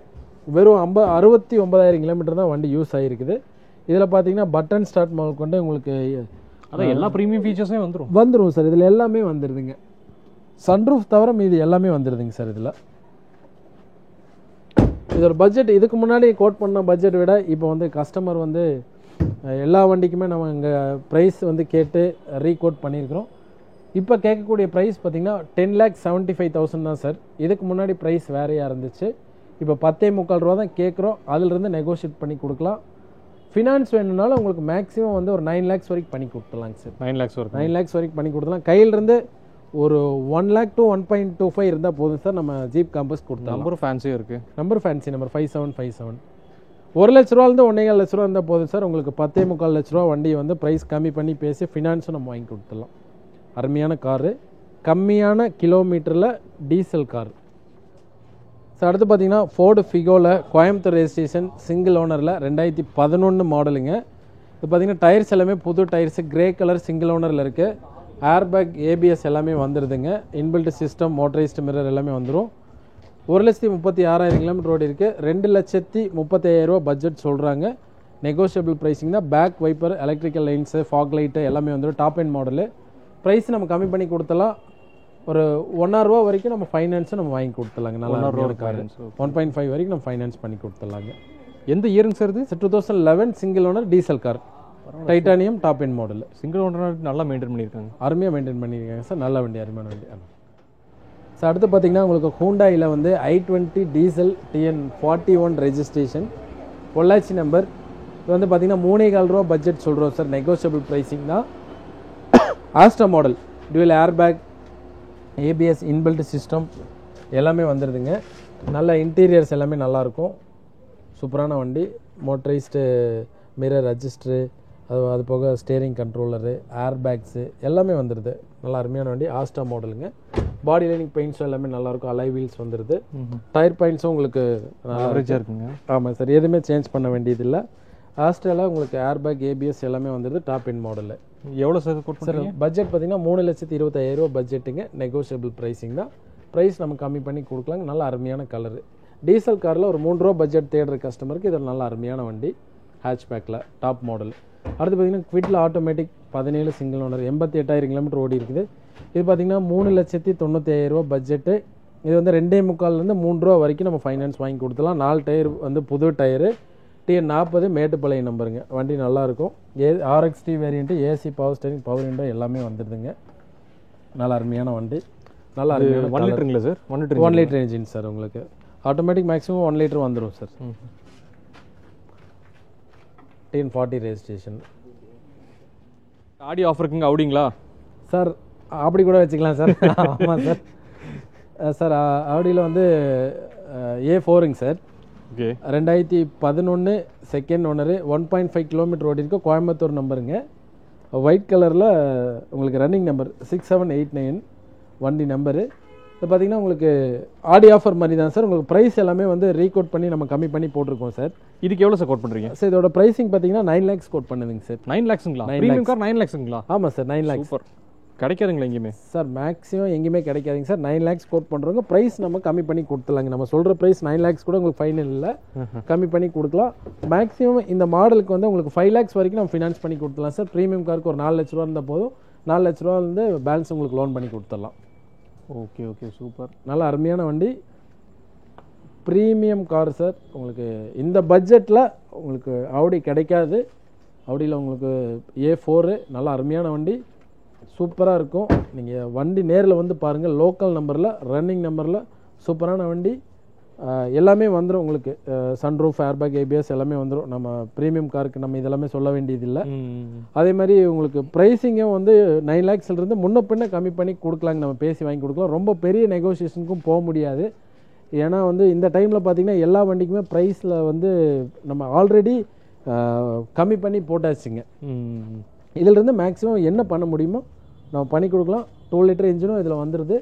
வெறும் 69,000 கிலோமீட்டர் தான் வண்டி யூஸ் ஆகிருக்குது. இதில் பார்த்தீங்கன்னா பட்டன் ஸ்டார்ட் மாடல் கொண்டு உங்களுக்கு அதான் எல்லா ப்ரீமியம் ஃபீச்சர்ஸும் வந்துடும் சார். இதில் எல்லாமே வந்துடுதுங்க. சன்ரூஃப் தவிர மீது எல்லாமே வந்துடுதுங்க சார். இதில் இதோட பட்ஜெட் இதுக்கு முன்னாடி கோட் பண்ண பட்ஜெட் விட இப்போ வந்து கஸ்டமர் வந்து எல்லா வண்டிக்குமே நம்ம இங்கே ப்ரைஸ் வந்து கேட்டு ரீகோட் பண்ணியிருக்கிறோம். இப்போ கேட்கக்கூடிய ப்ரைஸ் பார்த்திங்கன்னா 10,75,000 தான் சார். இதுக்கு முன்னாடி ப்ரைஸ் வேறையாக இருந்துச்சு. இப்போ 10,45 ரூபா தான் கேட்குறோம். அதிலிருந்து நெகோஷியேட் பண்ணி கொடுக்கலாம். ஃபினான்ஸ் வேணும்னாலும் உங்களுக்கு மேக்ஸிமம் வந்து ஒரு 9 lakhs வரைக்கும் பண்ணி கொடுத்துலாங்க சார். 9 lakhs வரைக்கும் பண்ணி கொடுத்துலாம். கையிலிருந்து ஒரு 1 lakh to 1.25 இருந்தால் போதும் சார். நம்ம ஜீப் காம்பஸ் கொடுத்தோம். நம்பர் ஃபேன்சியாக இருக்குது. நம்பர் 5757. 1 லட்ச ரூபாலேருந்து 1,4 லட்ச ரூபா இருந்தால் போதும் சார். உங்களுக்கு 10,45 லட்ச ரூபா வண்டி வந்து ப்ரைஸ் கம்மி பண்ணி பேசி ஃபினான்ஸும் நம்ம வாங்கி கொடுத்துடலாம். அருமையான காரு, கம்மியான கிலோமீட்டரில் டீசல் கார் சார். அடுத்து பார்த்தீங்கன்னா ஃபோர்டு ஃபிகோவில் கோயம்புத்தூர் ரெஜிஸ்ட்ரேஷன் சிங்கிள் ஓனரில் 2011 மாடலுங்க. இது பார்த்தீங்கன்னா டயர்ஸ் எல்லாமே புது டயர்ஸு, கிரே கலர் சிங்கிள் ஓனரில் இருக்குது. ஏர்பேக், ABS எல்லாமே வந்துடுதுங்க. இன்பில்ட் சிஸ்டம், மோட்டரைஸ்டு மிரர் எல்லாமே வந்துடும். 1,36,000 கிலோமீட்டர் ஓடி இருக்குது. 2,35,000 ரூபா பட்ஜெட் சொல்கிறாங்க. நெகோஷியபிள் ப்ரைஸிங் தான். Back wiper, electrical lines, fog light எல்லாமே வந்துடும். Top end model. ப்ரைஸ் நம்ம கம்மி பண்ணி கொடுத்தலாம். ஒரு 1,000 ரூபா வரைக்கும் நம்ம ஃபைனான்ஸும் நம்ம வாங்கி கொடுத்துலாங்க. நல்லா 1.5 வரைக்கும் நம்ம ஃபைனான்ஸ் பண்ணி கொடுத்துடலாங்க. எந்த இயருங்க சார் இது? 2011 single owner diesel car, titanium top end model. Single owner நல்லா மெயின்டைன் பண்ணியிருக்காங்க. அருமையாக மெயின்டைன் பண்ணியிருக்காங்க சார். நல்ல வண்டி, அருமையான வண்டி. சார் அடுத்து பார்த்தீங்கன்னா உங்களுக்கு ஹூண்டாயில் வந்து i20 diesel TN41 registration, Pollachi number, இது வந்து பார்த்தீங்கன்னா 3.25 ரூபா பட்ஜெட் சொல்கிறோம் சார், நெகோஷியபிள் ப்ரைஸிங் தான். Asta model, dual airbag, ABS inbuilt system எல்லாமே வந்துடுதுங்க. நல்ல இன்டீரியர்ஸ் எல்லாமே நல்லாயிருக்கும், சூப்பரான வண்டி. மோட்டரைஸ்டு மிரர் அட்ஜஸ்டரு, அது போக ஸ்டேரிங் கண்ட்ரோலரு, ஏர் பேக்ஸு எல்லாமே வந்துடுது. நல்லா அருமையான வண்டி, ஆஸ்ட்ரா மாடலுங்க. பாடி லைனிங் பெயிண்ட்ஸும் எல்லாமே நல்லாயிருக்கும், அலை வீல்ஸ் வந்துடுது. டயர் பாயிண்ட்ஸும் உங்களுக்கு ஆவரேஜாக இருக்குங்க. ஆமாம் சார், எதுவுமே சேஞ்ச் பண்ண வேண்டியதில்லை. ஆஸ்ட்ராவில் உங்களுக்கு ஏர் பேக், ஏபிஎஸ் எல்லாமே வந்துடுது. டாப் எண்ட் மாடலில். எவ்வளோ சார் கோட் சார் பட்ஜெட் பார்த்தீங்கன்னா 3,25,000 ரூபா பட்ஜெட்டுங்க. நெகோஷியபிள் ப்ரைஸிங் தான். ப்ரைஸ் நம்ம கம்மி பண்ணி கொடுக்கலாங்க. நல்ல அருமையான கலரு. டீசல் காரில் ஒரு 3 ரூபா பட்ஜெட் தேடுற கஸ்டமருக்கு இது நல்ல அருமையான வண்டி. ஹேட்ச்பேக்கில் டாப் மாடல். அடுத்து பார்த்தீங்கன்னா குவிட்டில் ஆட்டோமேட்டிக் 17 சிங்கிள் ஓனர், 88,000 கிலோமீட்டர் ஓடி இருக்குது. இது பார்த்தீங்கன்னா 3,95,000 ரூபா பட்ஜெட்டு. இது வந்து 2.25 3 ரூபா வரைக்கும் நம்ம ஃபைனான்ஸ் வாங்கி கொடுத்துலாம். 4 டயர் வந்து புது டயரு, TN40 மேட்டுப்பாளையம் நம்பருங்க. வண்டி நல்லாயிருக்கும். RXT variant, AC, power steering, power window எல்லாமே வந்துடுதுங்க. நல்ல அருமையான வண்டி. நல்லா அருமையான 1 லிட்டருங்களா சார்? 1 litre engine sir. உங்களுக்கு ஆட்டோமேட்டிக் மேக்ஸிமம் 1 லிட்டர் வந்துடும் சார். TN40 registration. ஆடி ஆஃபர் இருக்குங்க ஆடிங்களா சார்? அப்படி கூட வச்சுக்கலாம் சார். ஆமாம் சார். சார் ஆடியில் வந்து A4ங்க sir. Okay. 2011 second owner, 1.5 kilometre ஓடி இருக்கும். கோயம்புத்தூர் நம்பருங்க. ஒயிட் கலரில் உங்களுக்கு ரன்னிங் நம்பர் 6789 வண்டி நம்பரு. இது பார்த்தீங்கன்னா உங்களுக்கு ஆடி ஆஃபர் மாதிரி தான் சார். உங்களுக்கு ப்ரைஸ் எல்லாமே வந்து ரீகோட் பண்ணி நம்ம கம்மி பண்ணி போட்டிருக்கோம் சார். இதுக்கு எவ்வளோ சார் கோட் பண்ணுறீங்க சார்? இதோட ப்ரைஸிங் பார்த்தீங்கன்னா 9 lakhs கோட் பண்ணுதுங்க சார். 9 lakhsங்களா? ப்ரீமியம் கார் 9 lakhsங்களா? ஆமாம் சார், 9 lakhs. சூப்பர். கிடைக்காதுங்களா எங்கேயுமே? சார் மேக்ஸிமம் எங்கேயுமே கிடைக்காதுங்க சார். 9 lakhs கோட் பண்ணுறவங்க ப்ரைஸ் நம்ம கம்மி பண்ணி கொடுத்துலாங்க. நம்ம சொல்கிற ப்ரைஸ் 9 lakhs கூட உங்களுக்கு ஃபைனல் இல்லை, கம்மி பண்ணி கொடுக்கலாம். மேக்ஸிமம் இந்த மாடலுக்கு வந்து உங்களுக்கு 5 lakhs வரைக்கும் நம்ம ஃபினான்ஸ் பண்ணி கொடுத்துலாம் சார். ப்ரீமியம் காருக்கு ஒரு 4 லட்ச ரூபா இருந்தால் போதும். 4 லட்ச ரூபா வந்து பேலன்ஸ் உங்களுக்கு லோன் பண்ணி கொடுத்துடலாம். Okay okay, super. நல்ல அருமையான வண்டி, ப்ரீமியம் கார் சார். உங்களுக்கு இந்த பட்ஜெட்டில் உங்களுக்கு ஆடி கிடைக்காது. ஆடியில் உங்களுக்கு A4 நல்ல அருமையான வண்டி, சூப்பராக இருக்கும். நீங்கள் வண்டி நேரில் வந்து பாருங்கள். லோக்கல் நம்பரில், ரன்னிங் நம்பரில் சூப்பரான வண்டி. எல்லாமே வந்துடும் உங்களுக்கு. சன்ரூஃப், ஏர்பேக், ஏபிஎஸ் எல்லாமே வந்துடும். நம்ம ப்ரீமியம் காருக்கு நம்ம இதெல்லாமே சொல்ல வேண்டியதில்லை. அதே மாதிரி உங்களுக்கு ப்ரைஸிங்கும் வந்து 9 lakhsலேருந்து முன்ன பின்ன கம்மி பண்ணி கொடுக்கலாங்க. நம்ம பேசி வாங்கி கொடுக்கலாம். ரொம்ப பெரிய நெகோசியேஷனுக்கும் போக முடியாது. ஏன்னா வந்து இந்த டைமில் பார்த்திங்கன்னா எல்லா வண்டிக்குமே ப்ரைஸில் வந்து நம்ம ஆல்ரெடி கம்மி பண்ணி போட்டாச்சுங்க. இதிலிருந்து மேக்ஸிமம் என்ன பண்ண முடியுமோ நம்ம பண்ணி கொடுக்கலாம். 2 லிட்டர் இன்ஜினும் இதில் வந்துடுது.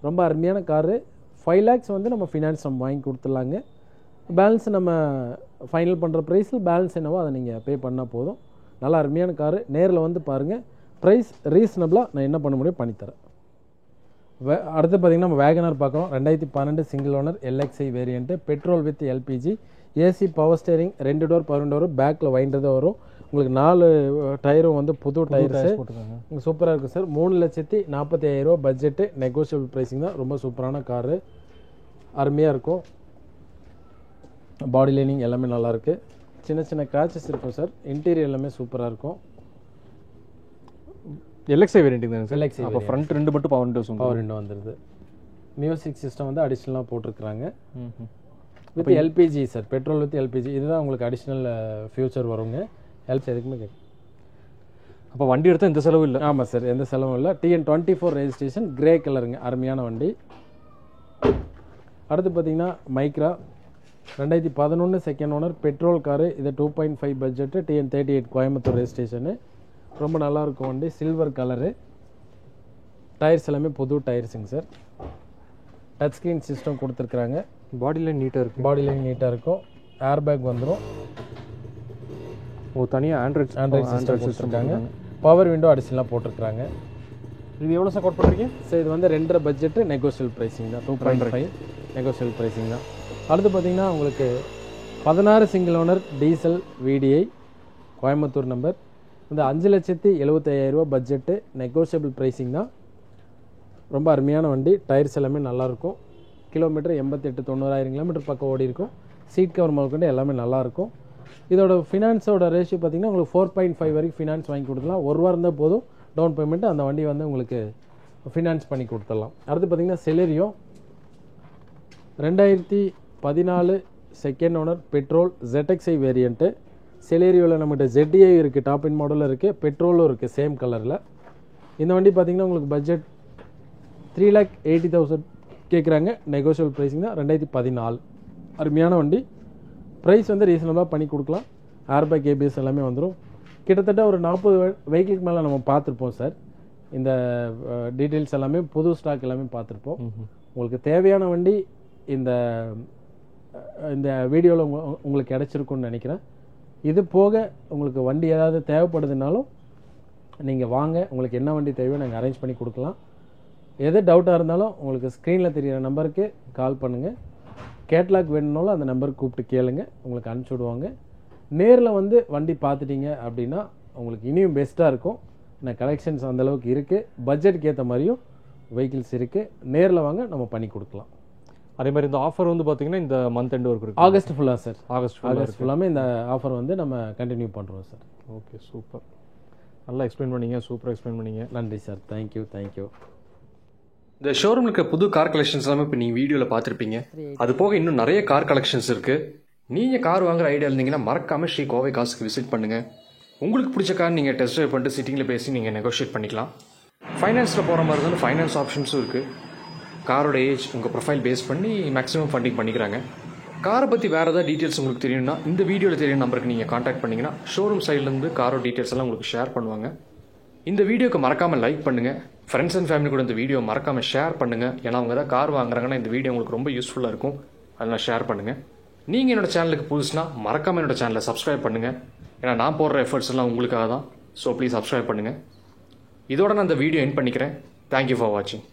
ரொம்ப அருமையான காரு. 5 lakhs வந்து நம்ம ஃபினான்ஸ் நம்ம வாங்கி கொடுத்துடலாங்க. பேலன்ஸ் நம்ம ஃபைனல் பண்ணுற ப்ரைஸில் பேலன்ஸ் என்னவோ அதை நீங்கள் பே பண்ணால் போதும். நல்லா அருமையான காரு. நேரில் வந்து பாருங்கள். ப்ரைஸ் ரீசனபிளாக நான் என்ன பண்ண முடியும் பண்ணித்தரேன். அடுத்து பார்த்திங்கன்னா நம்ம வேகனார் பார்க்குறோம். 2012 single owner, LXI variant, petrol with LPG, AC, power steering, 2 door, 12 door, பேக்கில் வைண்டது வரும். உங்களுக்கு 4 டயரும் வந்து புது டயர்ஸு. சூப்பராக இருக்குது சார். 3,40,000 ரூபா பட்ஜெட்டு. நெகோஷியபிள் ப்ரைஸிங் தான். ரொம்ப சூப்பரான காரு, அருமையாக இருக்கும். பாடி லைனிங் எல்லாமே நல்லாயிருக்கு. சின்ன சின்ன கிராச்சஸ் இருக்கும் சார். இன்டீரியர் எல்லாமே சூப்பராக இருக்கும். LXI வேரியண்ட் தானே சார்? LXI. அப்போ ஃப்ரண்ட் 2 மட்டும் பவர் விண்டோ வந்துடுது. மியூசிக் சிஸ்டம் வந்து அடிஷ்னலாக போட்டிருக்கிறாங்க. With LPG sir. Petrol with LPG. இதுதான் உங்களுக்கு அடிஷ்னல் ஃபியூச்சர் வருங்க. ஹெல்ப்ஸ் எதுக்குமே கேட்கும். அப்போ வண்டி எடுத்தால் எந்த செலவும் இல்லை? ஆமாம் சார், எந்த செலவும் இல்லை. TN24 ரெஜிஸ்ட்ரேஷன், கிரே கலருங்க. அருமையான வண்டி. அடுத்து பார்த்தீங்கன்னா Micra, 2011 second owner, petrol car. இது 2.5 பட்ஜெட்டு, TN38 கோயம்புத்தூர் ரெஜிஸ்ட்ரேஷனு. ரொம்ப நல்லாயிருக்கும் வண்டி. Silver colour. டயர்ஸ் எல்லாமே புது டயர்ஸுங்க சார். டச் ஸ்க்ரீன் சிஸ்டம் கொடுத்துருக்குறாங்க. பாடி லைன் நீட்டாக இருக்கும். பாடி லைன் நீட்டாக இருக்கும். ஏர் பேக் வந்துடும். தனியாக ஆண்ட்ராய்ட் சிஸ்டம் கொடுத்துருக்காங்க. பவர் விண்டோ அடிஷனலாக போட்டிருக்காங்க. இது எவ்வளோ சார் கோட் பண்ணுறீங்க சார்? இது வந்து 2.5 பட்ஜெட்டு, நெகோஷியல் ப்ரைஸிங் தான். 2.5 நெகோஷியல் ப்ரைஸிங் தான். அடுத்து பார்த்தீங்கன்னா உங்களுக்கு 16 single owner, diesel, VDI, Coimbatore number. இந்த 5,75,000 ரூபா பட்ஜெட்டு. நெகோஷியபிள் ப்ரைஸிங் தான். ரொம்ப அருமையான வண்டி. டயர்ஸ் எல்லாமே நல்லாயிருக்கும். கிலோமீட்டர் 88,000-90,000 கிலோமீட்டர் பக்கம் ஓடி இருக்கும். சீட் கவர் முதற்கொண்டு எல்லாமே நல்லாயிருக்கும். இதோட ஃபினான்ஸோட ரேஷியோ பார்த்திங்கன்னா உங்களுக்கு 4.5 வரைக்கும் ஃபினான்ஸ் வாங்கி கொடுத்துலாம். 1 ரூபா இருந்தால் போதும் டவுன் பேமெண்ட்டு. அந்த வண்டியை வந்து உங்களுக்கு ஃபினான்ஸ் பண்ணி கொடுத்துடலாம். அடுத்து பார்த்திங்கன்னா Celerio, 2014 second owner, petrol, ZXI variant, செலேரியோவில் நம்மகிட்ட ZDI இருக்குது, டாப் இன் மாடலில் இருக்குது, பெட்ரோலும் இருக்குது சேம் கலரில். இந்த வண்டி பார்த்தீங்கன்னா உங்களுக்கு பட்ஜெட் 3,80,000 கேட்குறாங்க. நெகோஷியபிள் ப்ரைஸிங் தான். 2014 அருமையான வண்டி. ப்ரைஸ் வந்து ரீசனபிளாக பண்ணி கொடுக்கலாம். ஏர்பேக் ABS எல்லாமே வந்துடும். கிட்டத்தட்ட ஒரு 40 வெஹிக்கிளுக்கு மேலே நம்ம பார்த்துருப்போம் சார். இந்த டீட்டெயில்ஸ் எல்லாமே புது ஸ்டாக் எல்லாமே பார்த்துருப்போம். உங்களுக்கு தேவையான வண்டி இந்த இந்த வீடியோவில் உங்களுக்கு கிடச்சிருக்குன்னு நினைக்கிறேன். இது போக உங்களுக்கு வண்டி ஏதாவது தேவைப்படுதுனாலும் நீங்கள் வாங்க, உங்களுக்கு என்ன வண்டி தேவையோ நாங்கள் அரேஞ்ச் பண்ணி கொடுக்கலாம். எது டவுட்டாக இருந்தாலும் உங்களுக்கு ஸ்க்ரீனில் தெரிகிற நம்பருக்கு கால் பண்ணுங்கள். கேட்லாக் வேணும்னாலும் அந்த நம்பருக்கு கூப்பிட்டு கேளுங்க, உங்களுக்கு அனுப்பிச்சி விடுவாங்க. நேரில் வந்து வண்டி பார்த்துட்டீங்க அப்படின்னா உங்களுக்கு இனியும் பெஸ்ட்டாக இருக்கும். நான் கலெக்ஷன்ஸ் அந்தளவுக்கு இருக்குது, பட்ஜெட்டுக்கு ஏற்ற மாதிரியும் வெஹிக்கிள்ஸ் இருக்குது. நேரில் வாங்க, நம்ம பண்ணி கொடுக்கலாம். அதே மாதிரி இந்த ஆஃபர் வந்து பார்த்தீங்கன்னா இந்த மந்த் எண்ட் ஒர்க் இருக்குது. ஆகஸ்ட் ஃபுல்லாக சார், ஆகஸ்ட் ஃபுல்லாமே இந்த ஆஃபர் வந்து நம்ம கண்டினியூ பண்ணுறோம் சார். Okay, super. நல்லா எக்ஸ்பிளைன் பண்ணீங்க, சூப்பராக எக்ஸ்பிளைன் பண்ணீங்க. நன்றி சார். தேங்க்யூ. இந்த ஷோரூமில் இருக்க புது கார் கலெக்ஷன்ஸ் எல்லாமே இப்போ நீங்கள் வீடியோவில் பார்த்துருப்பீங்க. அது போக இன்னும் நிறைய கார் கலெக்ஷன்ஸ் இருக்குது. நீங்கள் கார் வாங்குற ஐடியா இருந்தீங்கன்னா மறக்காமல் ஸ்ரீ கோவை கார்ஸ்க்கு விசிட் பண்ணுங்கள். உங்களுக்கு பிடிச்ச கார் நீங்கள் டெஸ்ட் ட்ரைவ் பண்ணிட்டு சிட்டிங்கில் பேசி நீங்கள் நெகோஷியேட் பண்ணிக்கலாம். ஃபைனான்ஸில் போகிற மாதிரி இருந்தாலும் ஃபைனான்ஸ் ஆப்ஷன்ஸும் இருக்குது. காரோட ஏஜ் உங்கள் ப்ரொஃபைல் பேஸ் பண்ணி மேக்ஸிமம் ஃபண்டிங் பண்ணிக்கிறாங்க. காரை பற்றி வேறு ஏதாவது டீட்டெயில்ஸ் உங்களுக்கு தெரியணும்னா இந்த வீடியோவில் தெரியும் நம்பருக்கு நீங்கள் காண்டாக்ட் பண்ணிங்கன்னா ஷோரூம் சைட்லேருந்து காரோட டீட்டெயில்ஸ் எல்லாம் உங்களுக்கு ஷேர் பண்ணுவாங்க. இந்த வீடியோக்கு மறக்காமல் லைக் பண்ணுங்கள். ஃப்ரெண்ட்ஸ் அண்ட் ஃபேமிலி கூட இந்த வீடியோ மறக்காமல் ஷேர் பண்ணுங்கள். ஏன்னா அவங்க தான் கார் வாங்குறாங்கன்னா இந்த வீடியோ உங்களுக்கு ரொம்ப யூஸ்ஃபுல்லாக இருக்கும். அதனால் ஷேர் பண்ணுங்கள். நீங்கள் என்னோட சேனலுக்கு புதுசுனா மறக்காமல் என்னோட சேனலை சப்ஸ்கிரைப் பண்ணுங்கள். ஏன்னா நான் போடுற எஃபர்ட்ஸ் எல்லாம் உங்களுக்காக தான். ஸோ ப்ளீஸ் சப்ஸ்கிரைப் பண்ணுங்கள். இதோட நான் இந்த வீடியோ எண்ட் பண்ணிக்கிறேன். தேங்க்யூ ஃபார் வாட்சிங்.